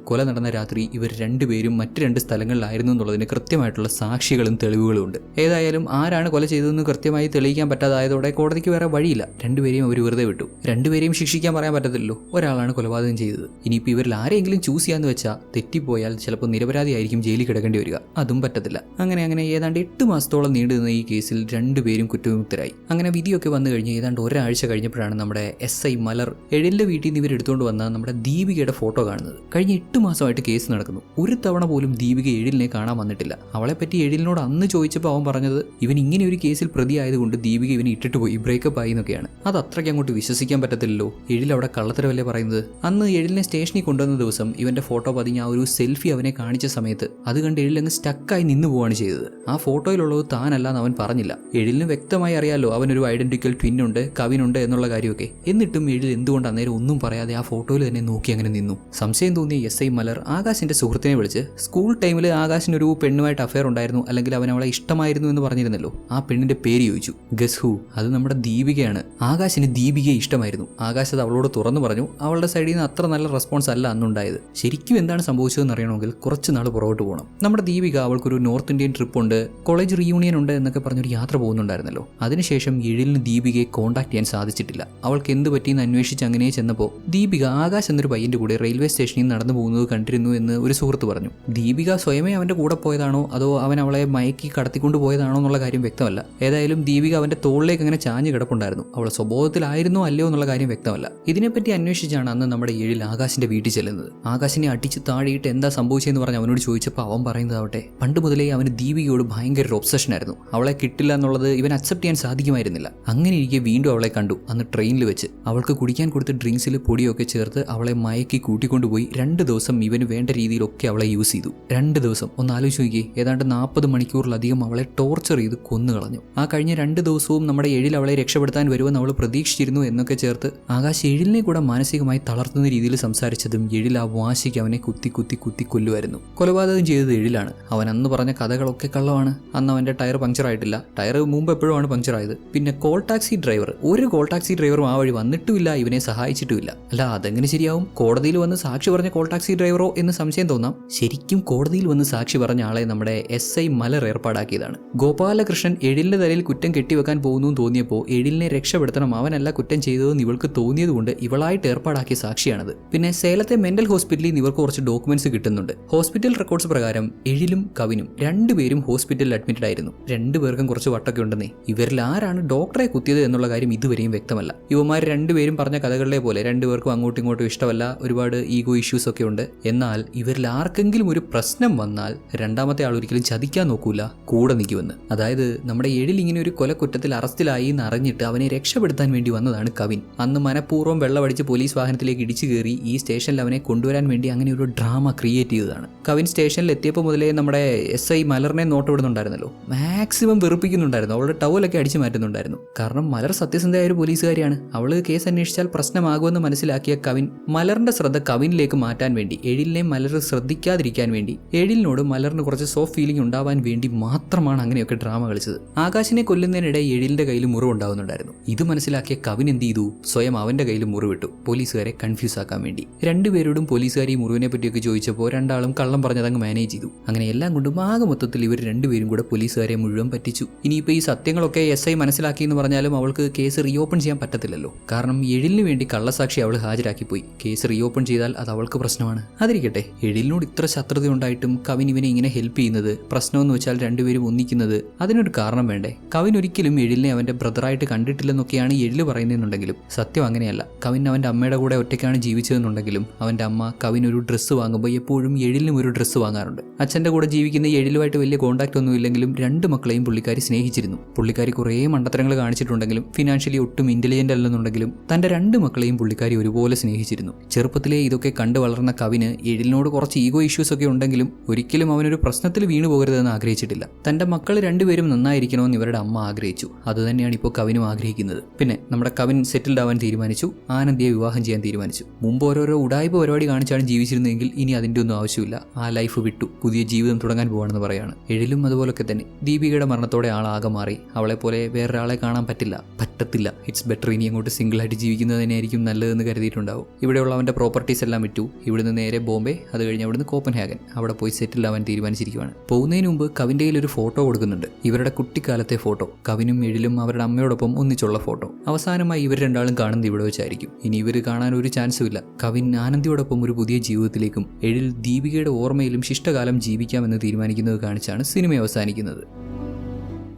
കൊല നടന്ന രാത്രി ഇവർ രണ്ടുപേരും മറ്റ് 2 സ്ഥലങ്ങളിലായിരുന്നു എന്നുള്ളതിന് കൃത്യമായിട്ടുള്ള സാക്ഷികളും തെളിവുകളും ഉണ്ട്. ഏതായാലും ആരാണ് കൊല ചെയ്തതെന്ന് കൃത്യമായി തെളിയിക്കാൻ പറ്റാതായതോടെ കോടതിക്ക് വേറെ വഴിയില്ല. രണ്ടുപേരെയും അവർ വെറുതെ വിട്ടു. രണ്ടുപേരെയും ശിക്ഷിക്കാൻ പറയാൻ പറ്റത്തില്ലല്ലോ, ഒരാളാണ് കൊലപാതകം ചെയ്തത്. ഇനിയിപ്പോൾ ഇവരിൽ ആരെങ്കിലും ചൂസ് ചെയ്യാന്ന് വെച്ചാൽ തെറ്റിപ്പോയാൽ ചിലപ്പോൾ നിരപരാധിയായിരിക്കും ജയിലിൽ കിടക്കേണ്ടി വരിക, അതും പറ്റത്തില്ല. അങ്ങനെ ഏതാണ്ട് 8 മാസത്തോളം നീണ്ടുനിന്ന ഈ കേസിൽ രണ്ടുപേരും കുറ്റവിമുക്തരായി. അങ്ങനെ വിധിയൊക്കെ വന്നു കഴിഞ്ഞ് ഏതാണ്ട് ഒരാഴ്ച കഴിഞ്ഞപ്പോഴാണ് നമ്മുടെ SI മലർ എഴിലിന്റെ വീട്ടിൽ നിന്ന് ഇവർ എടുത്തുകൊണ്ട് വന്ന നമ്മുടെ ദീപികയുടെ ഫോട്ടോ കാണുന്നത്. കഴിഞ്ഞ 8 മാസമായിട്ട് കേസ് നടക്കുന്നു. ഒരു തവണ പോലും ദീപിക എഴിലിനെ കാണാൻ വന്നിട്ടില്ല. അവളെപ്പറ്റി എഴിലിനോട് അന്ന് ചോദിച്ചപ്പോൾ അവൻ പറഞ്ഞത് ഇവൻ ഇങ്ങനെ ഒരു കേസിൽ പ്രതിയായതുകൊണ്ട് ദീപിക ഇവനെ ഇട്ടിട്ട് പോയി, ബ്രേക്കപ്പ് ആയി എന്നൊക്കെയാണ്. അത് അത്രയ്ക്ക് അങ്ങോട്ട് വിശ്വസിക്കാൻ പറ്റത്തില്ലല്ലോ. എഴിൽ അവിടെ കള്ളത്തരവല്ലേ പറയുന്നത്. അന്ന് എഴിലിനെ സ്റ്റേഷനിൽ കൊണ്ടുവന്ന ദിവസം ഇവന്റെ ഫോട്ടോ പതിഞ്ഞ ആ ഒരു സെൽഫി അവനെ കാണിച്ച സമയത്ത് അത് കണ്ട് എഴിൽ അങ്ങ് സ്റ്റക്കായി നിന്ന് പോവാണ് ചെയ്തത്. ആ ഫോട്ടോയിലുള്ളത് താനല്ലാന്ന് അവൻ പറഞ്ഞില്ല. എഴിലിന് വ്യക്തമായി അറിയാലോ അവനൊരു ഐഡന്റിക്കൽ ട്വിൻ ഉണ്ട്, കവിനുണ്ട് എന്നുള്ള കാര്യമൊക്കെ. എന്നിട്ടും എഴിൽ എന്തുകൊണ്ട് അന്നേരം ഒന്നും പറയാതെ ആ ഫോട്ടോയിൽ തന്നെ നോക്കി അങ്ങനെ നിന്നു. സംശയം തോന്നിയ SI മലർ ആകാശിന്റെ സുഹൃത്തിനെ വിളിച്ച്, സ്കൂൾ ടൈമിൽ ആകാശിനൊരു പെണ്ണുമായിട്ട് അഫെയർ ഉണ്ടായിരുന്നു, അല്ലെങ്കിൽ അവൻ അവളെ ഇഷ്ടമായിരുന്നു എന്ന് പറഞ്ഞിരുന്നല്ലോ, ആ പെണ്ണിന്റെ പേര് ചോദിച്ചു. Guess who? അത് നമ്മുടെ ദീപികയാണ്. ആകാശിന് ദീപികയെ ഇഷ്ടമായിരുന്നു. ആകാശ് അത് അവളോട് തുറന്നു പറഞ്ഞു. അവളുടെ സൈഡിൽ നിന്ന് അത്ര നല്ല റെസ്പോൺസ് അല്ല അന്നുണ്ടായത്. ശരിക്കും എന്താണ് സംഭവിച്ചതെന്ന് അറിയണമെങ്കിൽ കുറച്ച് നാൾ പുറകോട്ട് പോകണം. നമ്മുടെ ദീപിക അവൾക്കൊരു നോർത്ത് ഇന്ത്യൻ ട്രിപ്പ് ഉണ്ട്, കോളേജ് റീയൂണിയൻ ഉണ്ട് എന്നൊക്കെ പറഞ്ഞൊരു യാത്ര പോകുന്നുണ്ടായിരുന്നല്ലോ. അതിനുശേഷം എഴിലിന് ദീപികയെ കോൺടാക്ട് ചെയ്യാൻ സാധിച്ചിട്ടില്ല. അവൾക്ക് എന്ത് പറ്റിയെന്ന് അന്വേഷിച്ച് അങ്ങനെ ചെന്നപ്പോൾ ദീപിക ആകാശ് എന്നൊരു പയ്യന്റെ കൂടെ റെയിൽവേ സ്റ്റേഷനിൽ നടന്നു പോകുന്നത് കണ്ടിരുന്നു എന്ന് ഒരു സുഹൃത്ത് പറഞ്ഞു. ദീപിക സ്വയമേ അവന്റെ കൂടെ പോയതാണോ അതോ അവൻ അവളെ മയക്കി കടത്തിക്കൊണ്ട് പോയതാണോ എന്നുള്ള കാര്യം വ്യക്തമല്ല. ഏതായാലും ദീപിക അവന്റെ തോളിലേക്ക് അങ്ങനെ ചാഞ്ഞു കിടപ്പുണ്ടായിരുന്നു. അവളെ സ്വഭാവത്തിലായിരുന്നോ അല്ലയോ എന്നുള്ള കാര്യം വ്യക്തമല്ല. ഇതിനെപ്പറ്റി അന്വേഷിച്ചാണ് അന്ന് നമ്മുടെ എഴിൽ ആകാശിന്റെ വീട്ടിൽ ചെല്ലുന്നത്. ആകാശിനെ അടിച്ച് താഴെയിട്ട് എന്താ സംഭവിച്ചതെന്ന് പറഞ്ഞ് അവനോട് ചോദിച്ചപ്പോൾ അവൻ പറയുന്നതാവട്ടെ പണ്ട് മുതലേ അവന് ദീപികയോട് ഭയങ്കര ഒരു ഒബ്സഷൻ ആയിരുന്നു. അവളെ കിട്ടില്ല എന്നുള്ളത് ഇവൻ അക്സെപ്റ്റ് ചെയ്യാൻ സാധിക്കുമായിരുന്നില്ല. അങ്ങനെ ഇരിക്കെ വീണ്ടും അവളെ കണ്ടു അന്ന് ട്രെയിനിൽ വെച്ച്. അവൾക്ക് കുടിക്കാൻ കൊടുത്ത ഡ്രിങ്ക്സിൽ പൊടിയൊക്കെ ചേർത്ത് അവളെ മയക്കി കൂട്ടിക്കൊണ്ടുപോയി 2 ദിവസം ഇവന് വേണ്ട രീതിയിലൊക്കെ അവളെ യൂസ് ചെയ്തു. 2 ദിവസം ഒന്ന് ആലോചിച്ച് നോക്കിയേ. ഏതാണ്ട് 40 മണിക്കൂറിലധികം അവളെ ടോർച്ചർ ചെയ്ത് കൊന്നു കളഞ്ഞു. ആ കഴിഞ്ഞ 2 ദിവസവും നമ്മുടെ എഴിൽ അവളെ രക്ഷപ്പെടുത്താൻ വരുമെന്ന് അവൾ പ്രതീക്ഷിച്ചിരുന്നു എന്നൊക്കെ ചേർത്ത് ആകാശ് എഴിലിനെ കൂടെ മാനസികമായി തളർത്തുന്ന രീതിയിൽ സംസാരിച്ചതും എഴിൽ ആ വാശിക്ക് അവനെ കുത്തി കുത്തി കുത്തി കൊല്ലുമായിരുന്നു. കൊലപാതകം ചെയ്തത് എഴിലാണ്. അവൻ അന്ന് പറഞ്ഞ കഥകളൊക്കെ കള്ളമാണ്. അന്ന് അവന്റെ ടയർ പഞ്ചർ ആയിട്ടില്ല. ടയർ മുമ്പ് എപ്പോഴുമാണ് പഞ്ചർ ആയത്. പിന്നെ കോൾ ടാക്സി ഡ്രൈവർ, ഒരു കോൾ ടാക്സി ഡ്രൈവറും ആ വഴി വന്നിട്ടുമില്ല, ഇവനെ സഹായിച്ചിട്ടുമില്ല. അല്ല അതെങ്ങനെ ശരിയാവും? കോടതിയിൽ വന്ന് സാക്ഷി പറഞ്ഞ കോൾ ടാക്സി ഡ്രൈവറോ എന്ന് സംശയം തോന്നാം. ശരിക്കും കോടതിയിൽ വന്ന് സാക്ഷി പറഞ്ഞ ആളെ നമ്മുടെ SI മലർ ഏർപ്പാടാക്കിയതാണ്. ഗോപാലകൃഷ്ണൻ എഴിലിന്റെ തലയിൽ കുറ്റം കെട്ടിവെക്കാൻ പോകുന്നു തോന്നിയപ്പോൾ എഴിലിനെ രക്ഷപ്പെടുത്തണം, അവനല്ല കുറ്റം ചെയ്തതെന്ന് ഇവൾക്ക് തോന്നിയതുകൊണ്ട് ഇവളായിട്ട് ഏർപ്പാടാക്കിയ സാക്ഷിയാണത്. പിന്നെ സേലത്തെ മെന്റൽ ഹോസ്പിറ്റലിൽ നിന്ന് ഇവർക്ക് കുറച്ച് ഡോക്യുമെന്റ്സ് കിട്ടുന്നുണ്ട്. ഹോസ്പിറ്റൽ റെക്കോർഡ്സ് പ്രകാരം എഴിലും കവിനും രണ്ടുപേരും ഹോസ്പിറ്റലിൽ അഡ്മിറ്റഡ് ആയിരുന്നു. പറയുന്നു. രണ്ടുപേർക്കും കുറച്ച് വട്ടൊക്കെ ഉണ്ടെന്നേ. ഇവരിൽ ആരാണ് ഡോക്ടറെ കുത്തിയത് എന്നുള്ള കാര്യം ഇതുവരെയും വ്യക്തമല്ല. ഇവന്മാർ രണ്ടുപേരും പറഞ്ഞ കഥകളിലെ പോലെ രണ്ടുപേർക്കും അങ്ങോട്ടും ഇങ്ങോട്ടും ഇഷ്ടമല്ല, ഒരുപാട് ഈഗോ ഇഷ്യൂസ് ഒക്കെ ഉണ്ട്. എന്നാൽ ഇവരിൽ ആർക്കെങ്കിലും ഒരു പ്രശ്നം വന്നാൽ രണ്ടാമത്തെ ആൾ ഒരിക്കലും ചതിക്കാൻ നോക്കൂല, കൂടെ നിൽക്കുമെന്ന്. അതായത് നമ്മുടെ എഴിൽ ഇങ്ങനെ ഒരു കൊലക്കുറ്റത്തിൽ അറസ്റ്റിലായി എന്ന് അറിഞ്ഞിട്ട് അവനെ രക്ഷപ്പെടുത്താൻ വേണ്ടി വന്നതാണ് കവിൻ. അന്ന് മനഃപൂർവ്വം വെള്ളമടിച്ച് പോലീസ് വാഹനത്തിലേക്ക് ഇടിച്ചു കയറി ഈ സ്റ്റേഷനിൽ അവനെ കൊണ്ടുവരാൻ വേണ്ടി അങ്ങനെ ഒരു ഡ്രാമ ക്രിയേറ്റ് ചെയ്തതാണ്. കവിൻ സ്റ്റേഷനിൽ എത്തിയപ്പോൾ മുതലേ നമ്മുടെ SI മലറിനെ നോട്ടമിടുന്നുണ്ടായിരുന്നല്ലോ. മാക്സിമം വെറുപ്പിക്കുന്നുണ്ടായിരുന്നു. അവളുടെ ടവലൊക്കെ അടിച്ചു മാറ്റുന്നുണ്ടായിരുന്നു. കാരണം മലർ സത്യസന്ധയായ ഒരു പോലീസുകാരിയാണ്. അവള് കേസ് അന്വേഷിച്ചാൽ പ്രശ്നമാകുമെന്ന് മനസ്സിലാക്കിയ കവിൻ മലറിന്റെ ശ്രദ്ധ കവിനിലേക്ക് മാറ്റാൻ വേണ്ടി, എഴിലിനെ മലർ ശ്രദ്ധിക്കാതിരിക്കാൻ വേണ്ടി, എഴിലിനോട് മലറിന് കുറച്ച് സോഫ്റ്റ് ഫീലിംഗ് ഉണ്ടാവാൻ വേണ്ടി മാത്രമാണ് അങ്ങനെയൊക്കെ ഡ്രാമ കളിച്ചത്. ആകാശിനെ കൊല്ലുന്നതിനിടെ എഴിലിന്റെ കയ്യിൽ മുറിവുണ്ടാവുന്നുണ്ടായിരുന്നു. ഇത് മനസ്സിലാക്കിയ കവിൻ എന്ത് ചെയ്തു? സ്വയം അവന്റെ കയ്യിൽ മുറിവിട്ടു, പോലീസുകാരെ കൺഫ്യൂസ് ആക്കാൻ വേണ്ടി. രണ്ടുപേരോടും പോലീസുകാർ ഈ മുറിവിനെ പറ്റിയൊക്കെ ചോദിച്ചപ്പോൾ രണ്ടാളും കള്ളം പറഞ്ഞതങ്ങ് മാനേജ് ചെയ്തു. അങ്ങനെ എല്ലാം കൊണ്ടും ആകെ മൊത്തത്തിൽ ഇവർ രണ്ടുപേരും കൂടെ പോലീസുകാരെ മുഴുവൻ പറ്റിച്ചു. ഇനിയിപ്പോൾ ഈ സത്യങ്ങളൊക്കെ SI മനസ്സിലാക്കി എന്ന് പറഞ്ഞാലും അവൾക്ക് കേസ് റീഓപ്പൺ ചെയ്യാൻ പറ്റത്തില്ലല്ലോ. കാരണം എഴിലിന് വേണ്ടി കള്ളസാക്ഷി അവൾ ഹാജരാക്കിപ്പോയി. കേസ് റീഓപ്പൺ ചെയ്താൽ അത് അവൾക്ക് പ്രശ്നമാണ്. അതിരിക്കട്ടെ, എഴിലിനോട് ഇത്ര ശത്രുത ഉണ്ടായിട്ടും കവിൻ ഇവനെ ഇങ്ങനെ ഹെൽപ്പ് ചെയ്യുന്നത്, പ്രശ്നമെന്ന് വെച്ചാൽ രണ്ടുപേരും ഒന്നിക്കുന്നത്, അതിനൊരു കാരണം വേണ്ടേ? കവിൻ ഒരിക്കലും എഴിലിനെ അവന്റെ ബ്രദറായിട്ട് കണ്ടിട്ടില്ലെന്നൊക്കെയാണ് എഴില് പറയുന്നതെന്നുണ്ടെങ്കിലും സത്യം അങ്ങനെയല്ല. കവിൻ അവന്റെ അമ്മയുടെ കൂടെ ഒറ്റയ്ക്കാണ് ജീവിച്ചതെന്നുണ്ടെങ്കിലും അവന്റെ അമ്മ കവിൻ ഒരു ഡ്രസ്സ് വാങ്ങുമ്പോൾ എപ്പോഴും എഴിലിനും ഒരു ഡ്രസ്സ് വാങ്ങാറുണ്ട്. അച്ഛന്റെ കൂടെ ജീവിക്കുന്ന എഴിലുമായിട്ട് വലിയ കോൺടാക്ട് ഒന്നും ഇല്ലെങ്കിലും രണ്ട് മക്കളെയും പുള്ളിക്കാരി സ്നേഹിച്ചിരുന്നു. പുള്ളിക്കാരി കുറേ മണ്ടത്തരങ്ങൾ കാണിച്ചിട്ടുണ്ടെങ്കിലും ഫിനാൻഷ്യലി ഒട്ടും ഇന്റലിജന്റ് അല്ലെന്നുണ്ടെങ്കിലും തന്റെ രണ്ട് മക്കളെയും പുള്ളിക്കാരി ഒരുപോലെ സ്നേഹിച്ചിരുന്നു. ചെറുപ്പത്തിലെ ഇതൊക്കെ കണ്ടു വളർന്ന കവിന് എഴിലിനോട് കുറച്ച് ഈഗോ ഇഷ്യൂസ് ഒക്കെ ഉണ്ടെങ്കിലും ഒരിക്കലും അവനൊരു പ്രശ്നത്തിൽ വീണു പോകരുതെന്ന് ആഗ്രഹിച്ചിട്ടില്ല. തന്റെ മക്കൾ രണ്ടുപേരും നന്നായിരിക്കണമെന്ന് ഇവരുടെ അമ്മ ആഗ്രഹിച്ചു. അതുതന്നെയാണ് ഇപ്പോൾ കവിനും ആഗ്രഹിക്കുന്നത്. പിന്നെ നമ്മുടെ കവിൻ സെറ്റിൽഡ് ആവാൻ തീരുമാനിച്ചു. ആനന്ദിയെ വിവാഹം ചെയ്യാൻ തീരുമാനിച്ചു. മുമ്പ് ഓരോരോ ഉടായ്പ പരിപാടി കാണിച്ചാണ് ജീവിച്ചിരുന്നതെങ്കിൽ ഇനി അതിന്റെ ഒന്നും ആവശ്യമില്ല. ആ ലൈഫ് വിട്ടു, പുതിയ ജീവിതം തുടങ്ങാൻ പോവാണെന്ന് പറയാണ്. എഴിലും അതുപോലൊക്കെ തന്നെ. ദീപികയുടെ മരണത്തോടെ ആളാകെ മാറി. അവളെ പോലെ വേറൊരാളെ കാണാൻ പറ്റത്തില്ല. ഇറ്റ്സ് ബെറ്റർ ഇനി അങ്ങോട്ട് സിംഗിൾ ആയിട്ട് ജീവിക്കുന്നത് തന്നെയായിരിക്കും നല്ലതെന്ന് കരുതിയിട്ടുണ്ടാവും. ഇവിടെയുള്ള അവന്റെ പ്രോപ്പർട്ടീസ് എല്ലാം വിറ്റു. ഇവിടുന്ന് നേരെ ബോംബെ, അത് കഴിഞ്ഞ് അവിടുന്ന് കോപ്പൻഹാഗൻ, അവിടെ പോയി സെറ്റിൽ ആവാൻ തീരുമാനിച്ചിരിക്കുകയാണ്. പോകുന്നതിന് മുമ്പ് കവിന്റെ കയ്യിൽ ഒരു ഫോട്ടോ കൊടുക്കുന്നുണ്ട്. ഇവരുടെ കുട്ടിക്കാലത്തെ ഫോട്ടോ. കവിനും എഴിലും അവരുടെ അമ്മയോടൊപ്പം ഒന്നിച്ചുള്ള ഫോട്ടോ. അവസാനമായി ഇവർ രണ്ടാളും കാണുന്നത് ഇവിടെ വെച്ചായിരിക്കും. ഇനി ഇവർ കാണാൻ ഒരു ചാൻസും ഇല്ല. കവിൻ ആനന്ദിയോടൊപ്പം ഒരു പുതിയ ജീവിതത്തിലേക്കും എഴിൽ ദീപികയുടെ ഓർമ്മയിലും ശിഷ്ടകാലം ജീവിക്കാമെന്ന് തീരുമാനിക്കുന്നത് കാണിച്ചാണ് സിനിമ അവസാനിക്കുന്നത്.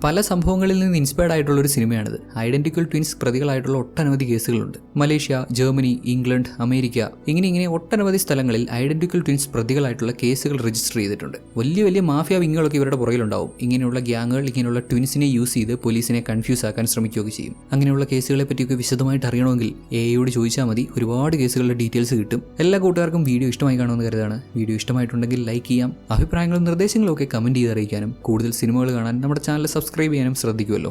പല സംഭവങ്ങളിൽ നിന്ന് ഇൻസ്പയർഡ് ആയിട്ടുള്ള ഒരു സിനിമയാണിത്. ഐഡന്റിക്കൽ ട്വിൻസ് പ്രതികളായിട്ടുള്ള ഒട്ടനവധി കേസുകളുണ്ട്. മലേഷ്യ, ജർമ്മനി, ഇംഗ്ലണ്ട്, അമേരിക്ക, ഇങ്ങനെ ഒട്ടനവധി സ്ഥലങ്ങളിൽ ഐഡന്റിക്കൽ ട്വിൻസ് പ്രതികളായിട്ടുള്ള കേസുകൾ രജിസ്റ്റർ ചെയ്തിട്ടുണ്ട്. വലിയ മാഫിയ വിങ്ങുകളൊക്കെ ഇവരുടെ പുറകിലുണ്ടാവും. ഇങ്ങനെയുള്ള ഗ്യാങ്ങുകൾ ഇങ്ങനെയുള്ള ട്വിൻസിനെ യൂസ് ചെയ്ത് പോലീസിനെ കൺഫ്യൂസ് ആക്കാൻ ശ്രമിക്കുകയൊക്കെ ചെയ്യും. അങ്ങനെയുള്ള കേസുകളെ പറ്റിയൊക്കെ വിശദമായിട്ട് അറിയണമെങ്കിൽ AI ചോദിച്ചാൽ മതി. ഒരുപാട് കേസുകളുടെ ഡീറ്റെയിൽസ് കിട്ടും. എല്ലാ കൂട്ടുകാർക്കും വീഡിയോ ഇഷ്ടമായി കാണുമെന്ന് കരുതാണ്. വീഡിയോ ഇഷ്ടമായിട്ടുണ്ടെങ്കിൽ ലൈക്ക് ചെയ്യാം. അഭിപ്രായങ്ങളും നിർദ്ദേശങ്ങളും ഒക്കെ കമന്റ് ചെയ്ത് അറിയിക്കാനും കൂടുതൽ സിനിമകൾ കാണാൻ നമ്മുടെ ചാനൽ സബ്സ്ക്രൈബ് ചെയ്യാനും ശ്രദ്ധിക്കുമല്ലോ.